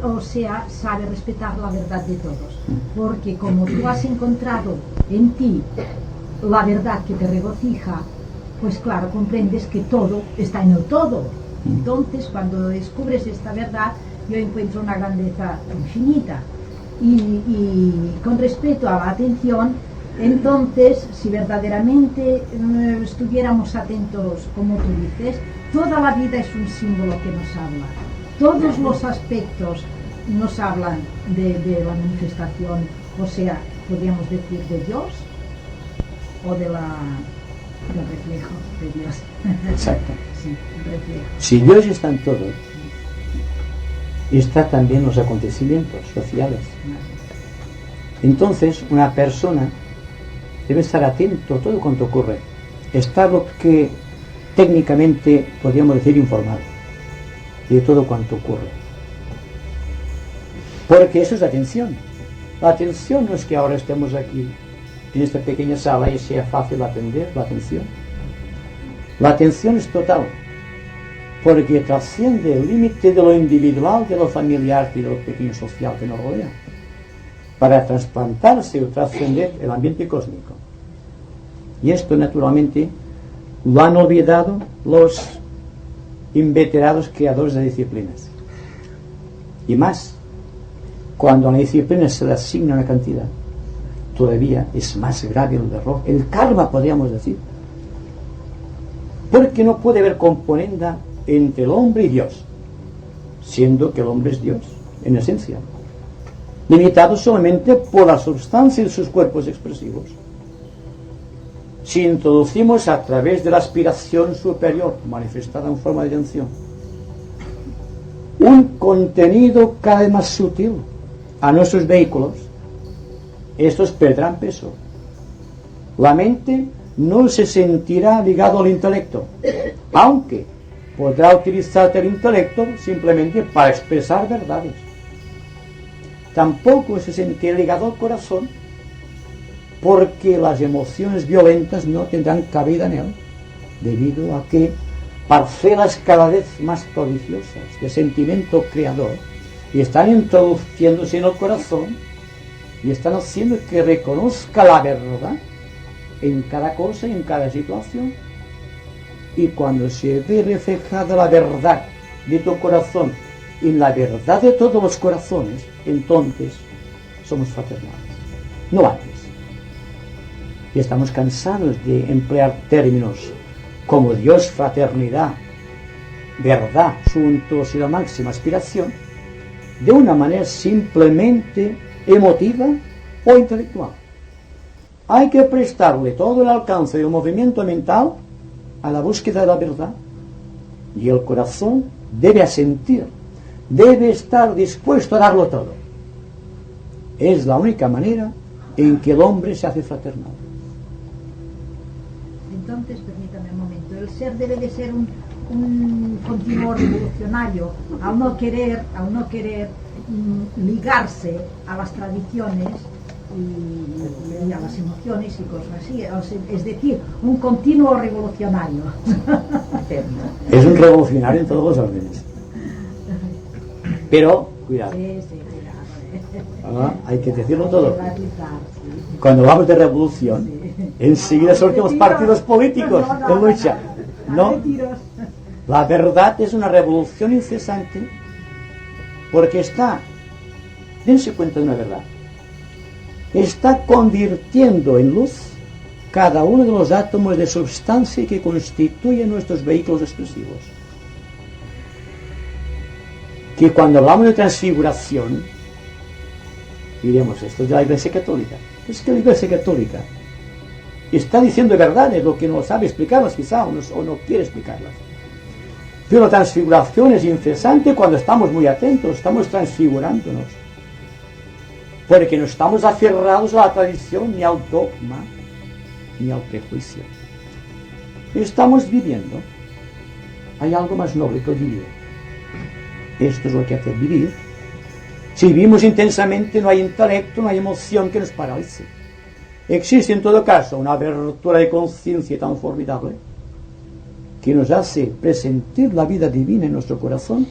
o sea, sabe respetar la verdad de todos. Porque como tú has encontrado en ti la verdad que te regocija, pues claro, comprendes que todo está en el todo. Entonces, cuando descubres esta verdad, yo encuentro una grandeza infinita. Y con respecto a la atención, entonces, si verdaderamente estuviéramos atentos, como tú dices, toda la vida es un símbolo que nos habla. Todos los aspectos nos hablan de la manifestación, o sea, podríamos decir de Dios o del reflejo de Dios. Exacto. Sí, el reflejo. Si Dios está en todo, está también en los acontecimientos sociales. Entonces, una persona debe estar atento a todo cuanto ocurre. Está lo que técnicamente podríamos decir informado de todo cuanto ocurre. Porque eso es atención. La atención no es que ahora estemos aquí en esta pequeña sala y sea fácil atender la atención. La atención es total, porque trasciende el límite de lo individual, de lo familiar y de lo pequeño social que nos rodea, para trasplantarse o trascender el ambiente cósmico. Y esto, naturalmente, lo han olvidado los inveterados creadores de disciplinas. Y más, cuando a la disciplina se le asigna una cantidad, todavía es más grave el error, el karma, podríamos decir. Porque no puede haber componenda entre el hombre y Dios, siendo que el hombre es Dios, en esencia, limitado solamente por la sustancia de sus cuerpos expresivos. Si introducimos a través de la aspiración superior, manifestada en forma de atención, un contenido cada vez más sutil a nuestros vehículos, estos perderán peso. La mente no se sentirá ligado al intelecto, aunque podrá utilizar el intelecto simplemente para expresar verdades. Tampoco se sentirá ligado al corazón, porque las emociones violentas no tendrán cabida en él, debido a que parcelas cada vez más prodigiosas de sentimiento creador están introduciéndose en el corazón y están haciendo que reconozca la verdad en cada cosa y en cada situación. Y cuando se ve reflejada la verdad de tu corazón en la verdad de todos los corazones, entonces somos fraternales, no antes. Y estamos cansados de emplear términos como Dios, fraternidad, verdad, suntuosidad, máxima aspiración, de una manera simplemente emotiva o intelectual. Hay que prestarle todo el alcance del movimiento mental a la búsqueda de la verdad, y el corazón debe asentir, debe estar dispuesto a darlo todo. Es la única manera en que el hombre se hace fraternal. Entonces, permítame un momento, el ser debe de ser un continuo revolucionario, al no querer ligarse a las tradiciones y a las emociones y cosas así, es decir, un continuo revolucionario. Es un revolucionario en todos los órdenes. Pero, cuidado. Sí, cuidado. Hay que decirlo todo. Cuando hablamos de revolución, enseguida surgen los partidos políticos en lucha. No. La verdad es una revolución incesante, porque dense cuenta de una verdad, está convirtiendo en luz cada uno de los átomos de sustancia que constituyen nuestros vehículos expresivos. Que cuando hablamos de transfiguración, diremos, esto es de la Iglesia Católica. Es que la Iglesia Católica está diciendo verdades, lo que no sabe explicarlas quizá, o no quiere explicarlas. Pero la transfiguración es incesante cuando estamos muy atentos, estamos transfigurándonos, porque no estamos aferrados a la tradición, ni al dogma, ni al prejuicio. Estamos viviendo. Hay algo más noble que el vivir. Esto es lo que hace vivir. Si vivimos intensamente, no hay intelecto, no hay emoción que nos paralice. Existe en todo caso una abertura de conciencia tan formidable que nos hace presentir la vida divina en nuestro corazón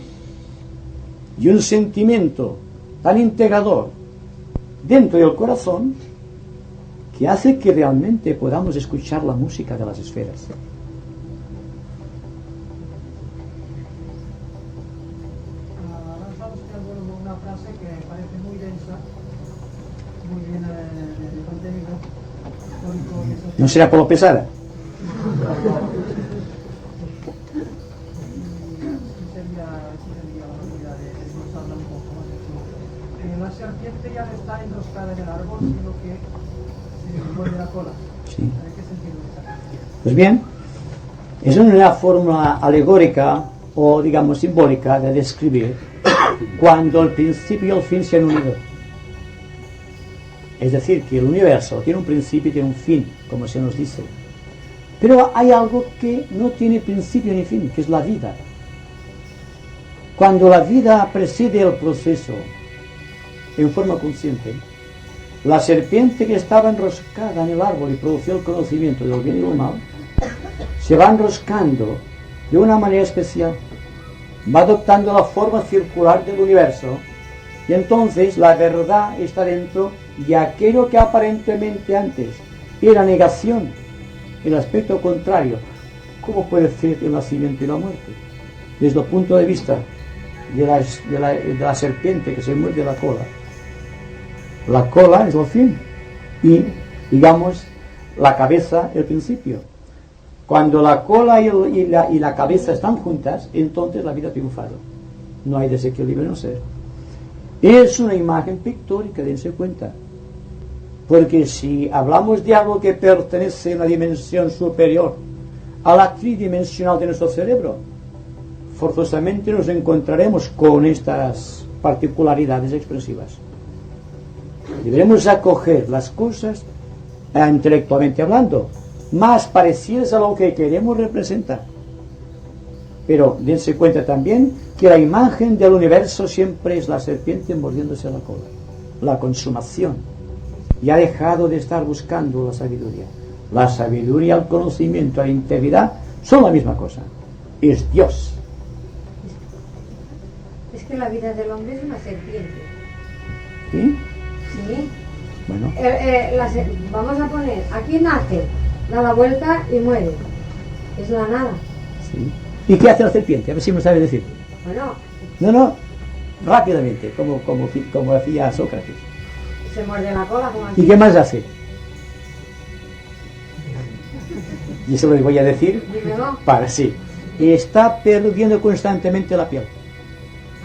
y un sentimiento tan integrador dentro del corazón que hace que realmente podamos escuchar la música de las esferas. Ha lanzado usted una frase que me parece muy densa, muy bien de contenido histórico. ¿No será por lo pesada? La serpiente ya no está enroscada en el árbol, sino que se mueve la cola. Sí. ¿En qué sentido está? Pues bien, es una forma alegórica o digamos simbólica de describir cuando el principio y el fin se han unido. Es decir, que el universo tiene un principio y tiene un fin, como se nos dice. Pero hay algo que no tiene principio ni fin, que es la vida. Cuando la vida preside el proceso en forma consciente, la serpiente que estaba enroscada en el árbol y producía el conocimiento del bien y del mal, se va enroscando de una manera especial, va adoptando la forma circular del universo, y entonces la verdad está dentro, y aquello que aparentemente antes era negación, el aspecto contrario, ¿cómo puede ser el nacimiento y la muerte? Desde el punto de vista de la serpiente que se muerde la cola es el fin y, digamos, la cabeza el principio. Cuando la cola y la cabeza están juntas, entonces la vida ha triunfado. No hay desequilibrio en el ser. Es una imagen pictórica, dense cuenta. Porque si hablamos de algo que pertenece a una dimensión superior a la tridimensional de nuestro cerebro, forzosamente nos encontraremos con estas particularidades expresivas. Deberemos acoger las cosas, intelectualmente hablando, más parecidas a lo que queremos representar. Pero dense cuenta también que la imagen del universo siempre es la serpiente mordiéndose la cola, la consumación. Y ha dejado de estar buscando la sabiduría. La sabiduría, el conocimiento, la integridad son la misma cosa. Es Dios. Es que la vida del hombre es una serpiente. ¿Sí? Sí. Bueno. Vamos a poner, aquí nace, da la vuelta y muere. Es la nada. Sí. ¿Y qué hace la serpiente? A ver si me sabe decir. Bueno. No, rápidamente, como hacía Sócrates. Se muerde la cola como así. ¿Y qué más hace? Y eso lo voy a decir Dímelo. para sí. Está perdiendo constantemente la piel.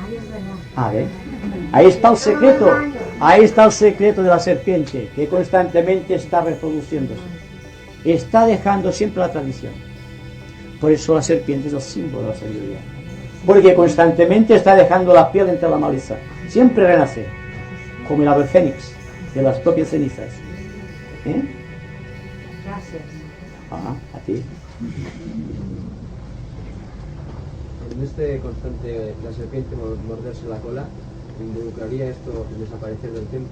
Ay, es verdad. A ver, ahí está el secreto. Ahí está el secreto de la serpiente, que constantemente está reproduciéndose. Está dejando siempre la tradición. Por eso la serpiente es el símbolo de la sabiduría. Porque constantemente está dejando la piel entre la maleza. Siempre renace, como el ave fénix, de las propias cenizas. ¿Eh? Gracias. A ti. En este constante, la serpiente morderse la cola, ¿involucraría esto el desaparecer del tiempo?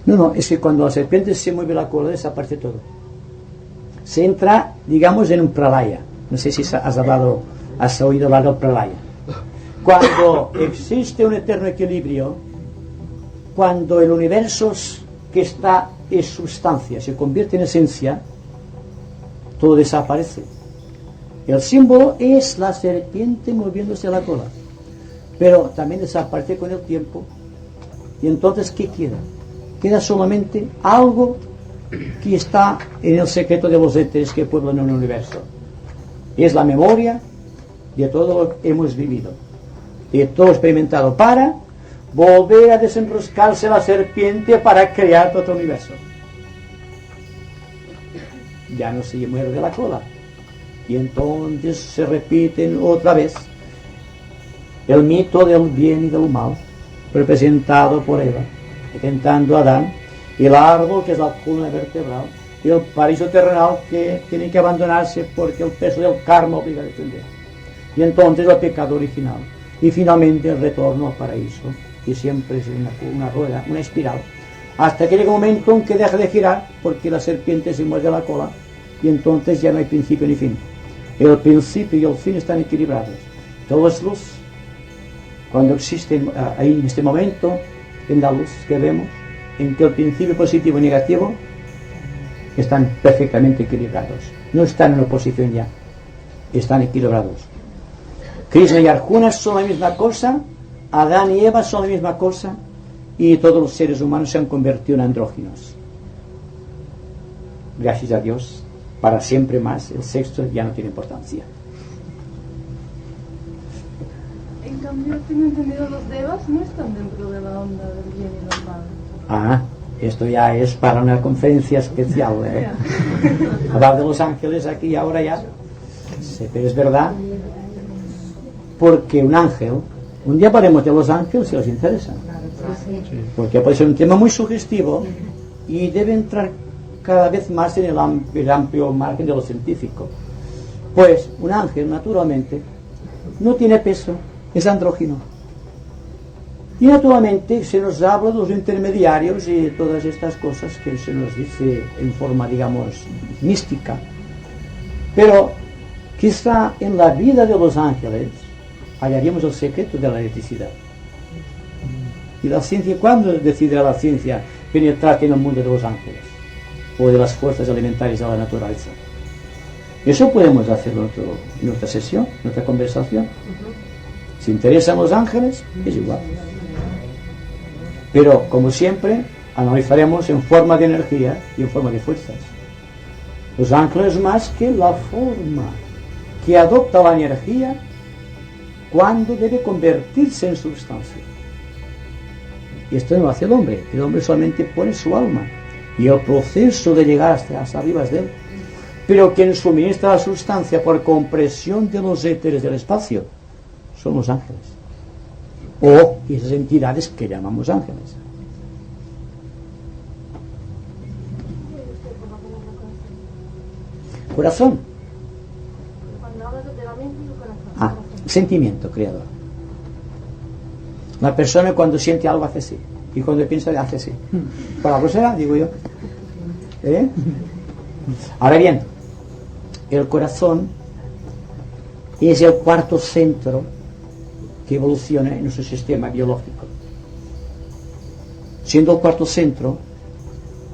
No, es que cuando la serpiente se mueve la cola desaparece todo. Se entra, digamos, en un pralaya. No sé si has oído hablar del pralaya. Cuando existe un eterno equilibrio, cuando el universo que está en sustancia se convierte en esencia, todo desaparece. El símbolo es la serpiente moviéndose la cola, pero también desaparece con el tiempo. Y entonces, ¿qué queda? Queda solamente algo que está en el secreto de los éteres que pueblan el universo. Es la memoria de todo lo que hemos vivido, de todo experimentado, para volver a desenroscarse la serpiente para crear otro universo. Ya no se muerde la cola. Y entonces se repiten otra vez el mito del bien y del mal, representado por Eva, tentando a Adán, y el árbol, que es la columna vertebral, y el paraíso terrenal, que tiene que abandonarse porque el peso del karma obliga a defender. Y entonces el pecado original. Y finalmente el retorno al paraíso, que siempre es una rueda, una espiral, hasta que llega un momento en que deja de girar, porque la serpiente se muerde la cola, y entonces ya no hay principio ni fin. El principio y el fin están equilibrados. Todo es luz. Cuando existe ahí en este momento, en la luz que vemos, en que el principio positivo y negativo están perfectamente equilibrados. No están en oposición ya. Están equilibrados. Krishna y Arjuna son la misma cosa, Adán y Eva son la misma cosa, y todos los seres humanos se han convertido en andróginos. Gracias a Dios, para siempre más, el sexo ya no tiene importancia. En cambio, tengo entendido, los devas no están dentro de la onda del bien y del mal. Ah, esto ya es para una conferencia especial. Hablar de los ángeles aquí y ahora ya. Sí, pero es verdad, porque un ángel, un día hablaremos de los ángeles si os interesa, porque puede ser un tema muy sugestivo y debe entrar cada vez más en el amplio margen de lo científico. Pues un ángel, naturalmente, no tiene peso, es andrógino. Y naturalmente se nos habla de los intermediarios y todas estas cosas que se nos dice en forma, digamos, mística. Pero quizá en la vida de los ángeles hallaríamos el secreto de la electricidad. ¿Y la ciencia? ¿Cuándo decidirá la ciencia penetrar en el mundo de los ángeles? O de las fuerzas elementales de la naturaleza. Eso podemos hacerlo en nuestra sesión, en nuestra conversación. Si interesan los ángeles, es igual. Pero, como siempre, analizaremos en forma de energía y en forma de fuerzas. Los ángeles más que la forma que adopta la energía cuando debe convertirse en sustancia. Y esto no lo hace el hombre solamente pone su alma y el proceso de llegar hasta arriba es de él. Pero quien suministra la sustancia por compresión de los éteres del espacio son los ángeles, o esas entidades que llamamos ángeles. Corazón. Cuando hablas de la mente y el corazón. Ah, sentimiento creador. La persona cuando siente algo hace así, y cuando piensa hace así. Por algo será, digo yo. Ahora bien, el corazón es el cuarto centro que evoluciona en nuestro sistema biológico. Siendo el cuarto centro,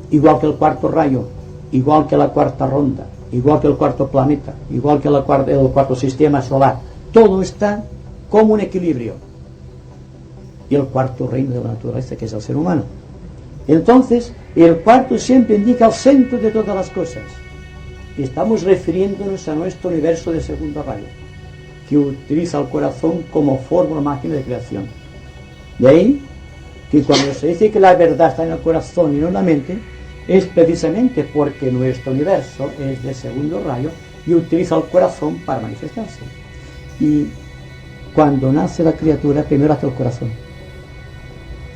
igual que el cuarto rayo, igual que la cuarta ronda, igual que el cuarto planeta, igual que el cuarto sistema solar, todo está como un equilibrio. Y el cuarto reino de la naturaleza, que es el ser humano. Entonces, el cuarto siempre indica el centro de todas las cosas. Y estamos refiriéndonos a nuestro universo de segundo rayo, que utiliza el corazón como fórmula máquina de creación. De ahí que cuando se dice que la verdad está en el corazón y no en la mente, es precisamente porque nuestro universo es de segundo rayo y utiliza el corazón para manifestarse. Y cuando nace la criatura, primero hace el corazón.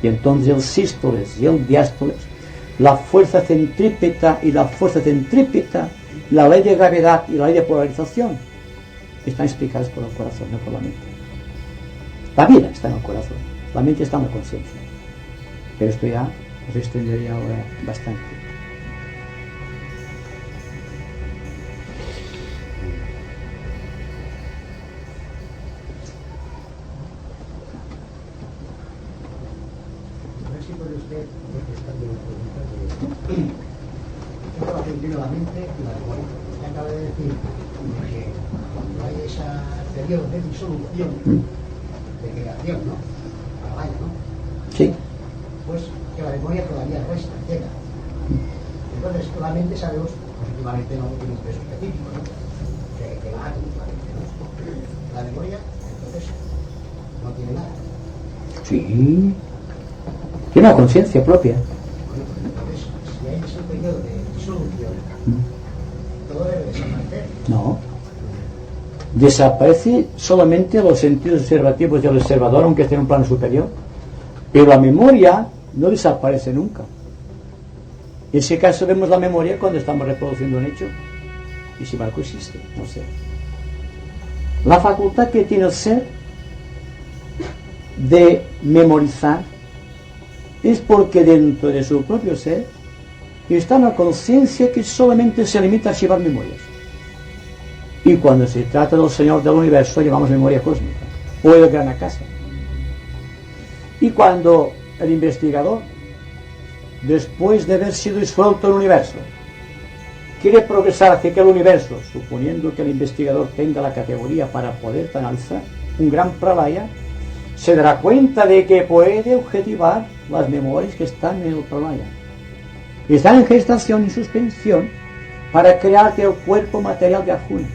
Y entonces el sístoles y el diástoles, la fuerza centrípeta y la fuerza centrípeta, la ley de gravedad y la ley de polarización, están explicadas por el corazón, no por la mente. La vida está en el corazón, la mente está en la conciencia. Pero esto ya os extendería ahora bastante. A ver si puede usted contestar de las preguntas de qué relación tiene la mente y la memoria. Ya acaba de decir que cuando hay ese periodo de disolución, de creación, ¿no? Vaya, ¿no? Sí. Pues que la memoria todavía resta, llega. Entonces, la mente sabemos, positivamente no tiene un peso específico, ¿no? Que va continuamente, ¿no? La memoria, entonces, no tiene nada. Sí. Tiene una conciencia propia. Bueno, pues entonces, si hay ese periodo de disolución, todo debe desaparecer. No. Desaparece solamente los sentidos observativos del observador, aunque esté en un plano superior. Pero la memoria no desaparece nunca. En ese caso vemos la memoria cuando estamos reproduciendo un hecho. Y si algo existe, no sé. La facultad que tiene el ser de memorizar es porque dentro de su propio ser está una conciencia que solamente se limita a archivar memorias. Y cuando se trata del Señor del Universo, llamamos memoria cósmica, o el Gran Akasa. Y cuando el investigador, después de haber sido disuelto el universo, quiere progresar hacia que el universo, suponiendo que el investigador tenga la categoría para poder analizar un gran pralaya, se dará cuenta de que puede objetivar las memorias que están en el pralaya. Están en gestación y suspensión para crear el cuerpo material de Arjuna,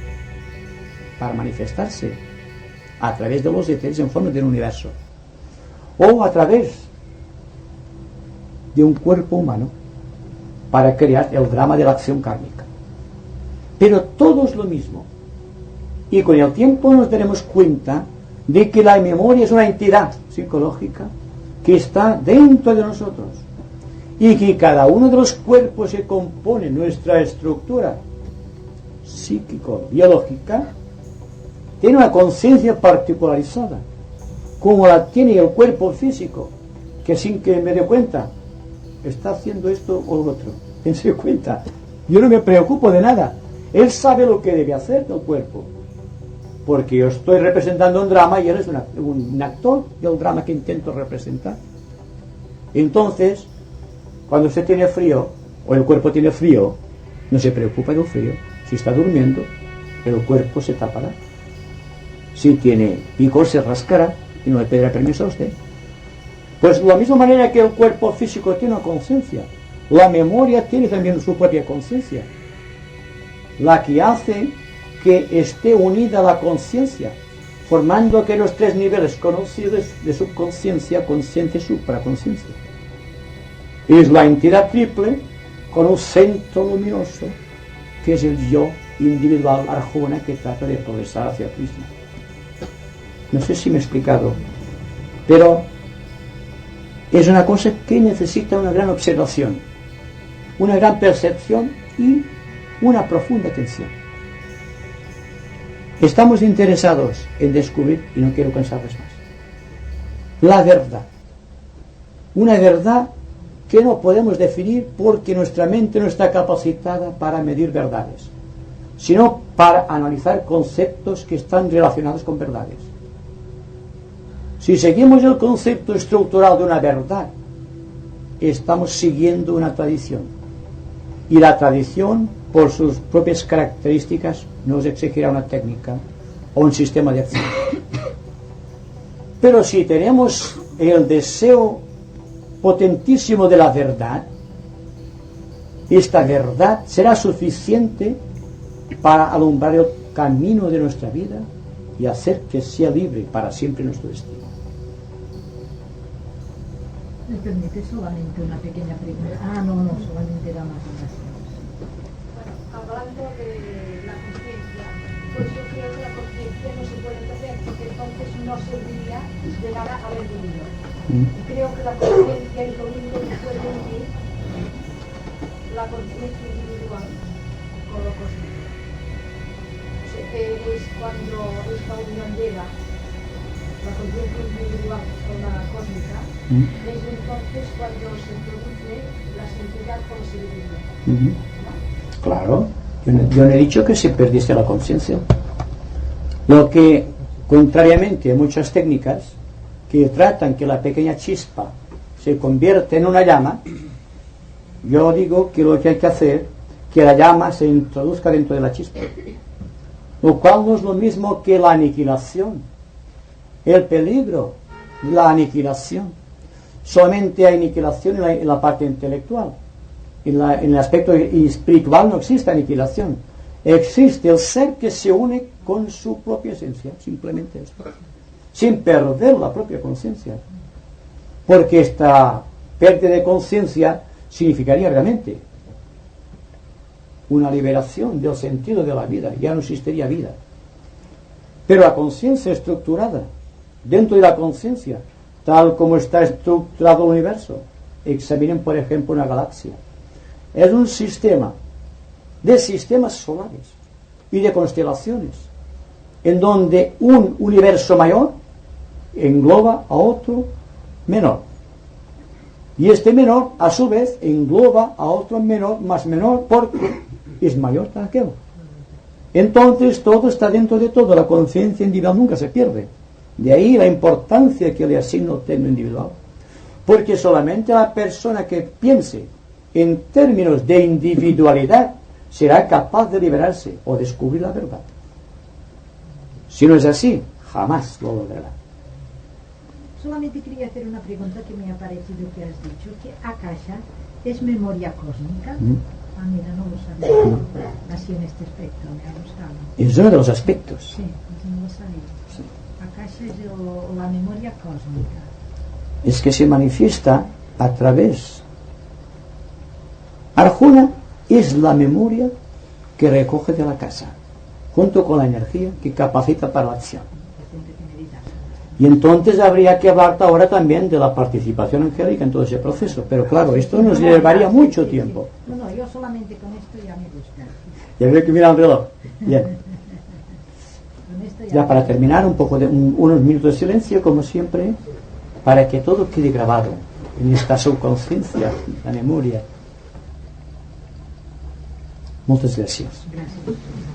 para manifestarse a través de los éteres en forma de un universo, o a través de un cuerpo humano para crear el drama de la acción kármica. Pero todo es lo mismo, y con el tiempo nos daremos cuenta de que la memoria es una entidad psicológica que está dentro de nosotros, y que cada uno de los cuerpos que compone nuestra estructura psíquico-biológica tiene una conciencia particularizada, como la tiene el cuerpo físico, que sin que me dé cuenta está haciendo esto o lo otro. Dense cuenta, yo no me preocupo de nada, él sabe lo que debe hacer el cuerpo, porque yo estoy representando un drama y él es un actor del drama que intento representar. Entonces, cuando usted tiene frío, o el cuerpo tiene frío, no se preocupa del frío. Si está durmiendo, el cuerpo se tapará. Si tiene picor, se rascará y no le pedirá permiso a usted. Pues de la misma manera que el cuerpo físico tiene una conciencia, la memoria tiene también su propia conciencia, la que hace que esté unida a la conciencia, formando aquellos tres niveles conocidos de subconsciencia, consciente y supraconsciencia. Es la entidad triple con un centro luminoso que es el yo individual Arjuna que trata de progresar hacia Krishna. No sé si me he explicado, pero es una cosa que necesita una gran observación, una gran percepción y una profunda atención. Estamos interesados en descubrir, y no quiero cansarles más, la verdad. Una verdad que no podemos definir porque nuestra mente no está capacitada para medir verdades, sino para analizar conceptos que están relacionados con verdades. Si seguimos el concepto estructural de una verdad, estamos siguiendo una tradición. Y la tradición, por sus propias características, nos exigirá una técnica o un sistema de acción. Pero si tenemos el deseo potentísimo de la verdad, esta verdad será suficiente para alumbrar el camino de nuestra vida y hacer que sea libre para siempre nuestro destino. ¿Me permite solamente una pequeña pregunta? No, solamente era más gracias. Bueno, hablando de la conciencia, pues yo creo que la conciencia no se puede perder, porque entonces no serviría de nada haber vivido. Y creo que la conciencia es lo único que puede unir la conciencia individual con lo cósmico. O sea, es cuando esta unión llega, la conciencia individual con la cósmica, es entonces cuando se produce la santidad como se debería. ¿No? Claro, yo no he dicho que se perdiese la conciencia. Lo que, contrariamente a muchas técnicas que tratan que la pequeña chispa se convierte en una llama, yo digo que lo que hay que hacer que la llama se introduzca dentro de la chispa, lo cual no es lo mismo que la aniquilación. El peligro de la aniquilación, solamente hay aniquilación en la parte intelectual. En el aspecto espiritual no existe aniquilación, existe el ser que se une con su propia esencia, simplemente eso, sin perder la propia conciencia, porque esta pérdida de conciencia significaría realmente una liberación del sentido de la vida, ya no existiría vida. Pero la conciencia estructurada dentro de la conciencia, tal como está estructurado el universo, examinen por ejemplo una galaxia, es un sistema de sistemas solares y de constelaciones, en donde un universo mayor engloba a otro menor, y este menor a su vez engloba a otro menor más menor porque es mayor que aquel. Entonces todo está dentro de todo, la conciencia individual nunca se pierde. De ahí la importancia que le asigno al término individual. Porque solamente la persona que piense en términos de individualidad será capaz de liberarse o descubrir la verdad. Si no es así, jamás lo logrará. Solamente quería hacer una pregunta que me ha parecido que has dicho, que Akasha es memoria cósmica. Ah, mira, no lo sabía. Así en este aspecto, me ha gustado. Es uno de los aspectos. Sí, pues no lo sabía. Sí. Akasha es la memoria cósmica. Es que se manifiesta a través. Arjuna es la memoria que recoge de la casa, junto con la energía que capacita para la acción. Y entonces habría que hablar ahora también de la participación angélica en todo ese proceso. Pero claro, esto nos llevaría mucho tiempo. No, yo solamente con esto ya me gusta. Ya veo que mira el reloj. Bien. Ya para terminar, un poco de unos minutos de silencio, como siempre, para que todo quede grabado en esta subconsciencia, la memoria. Muchas gracias. Gracias.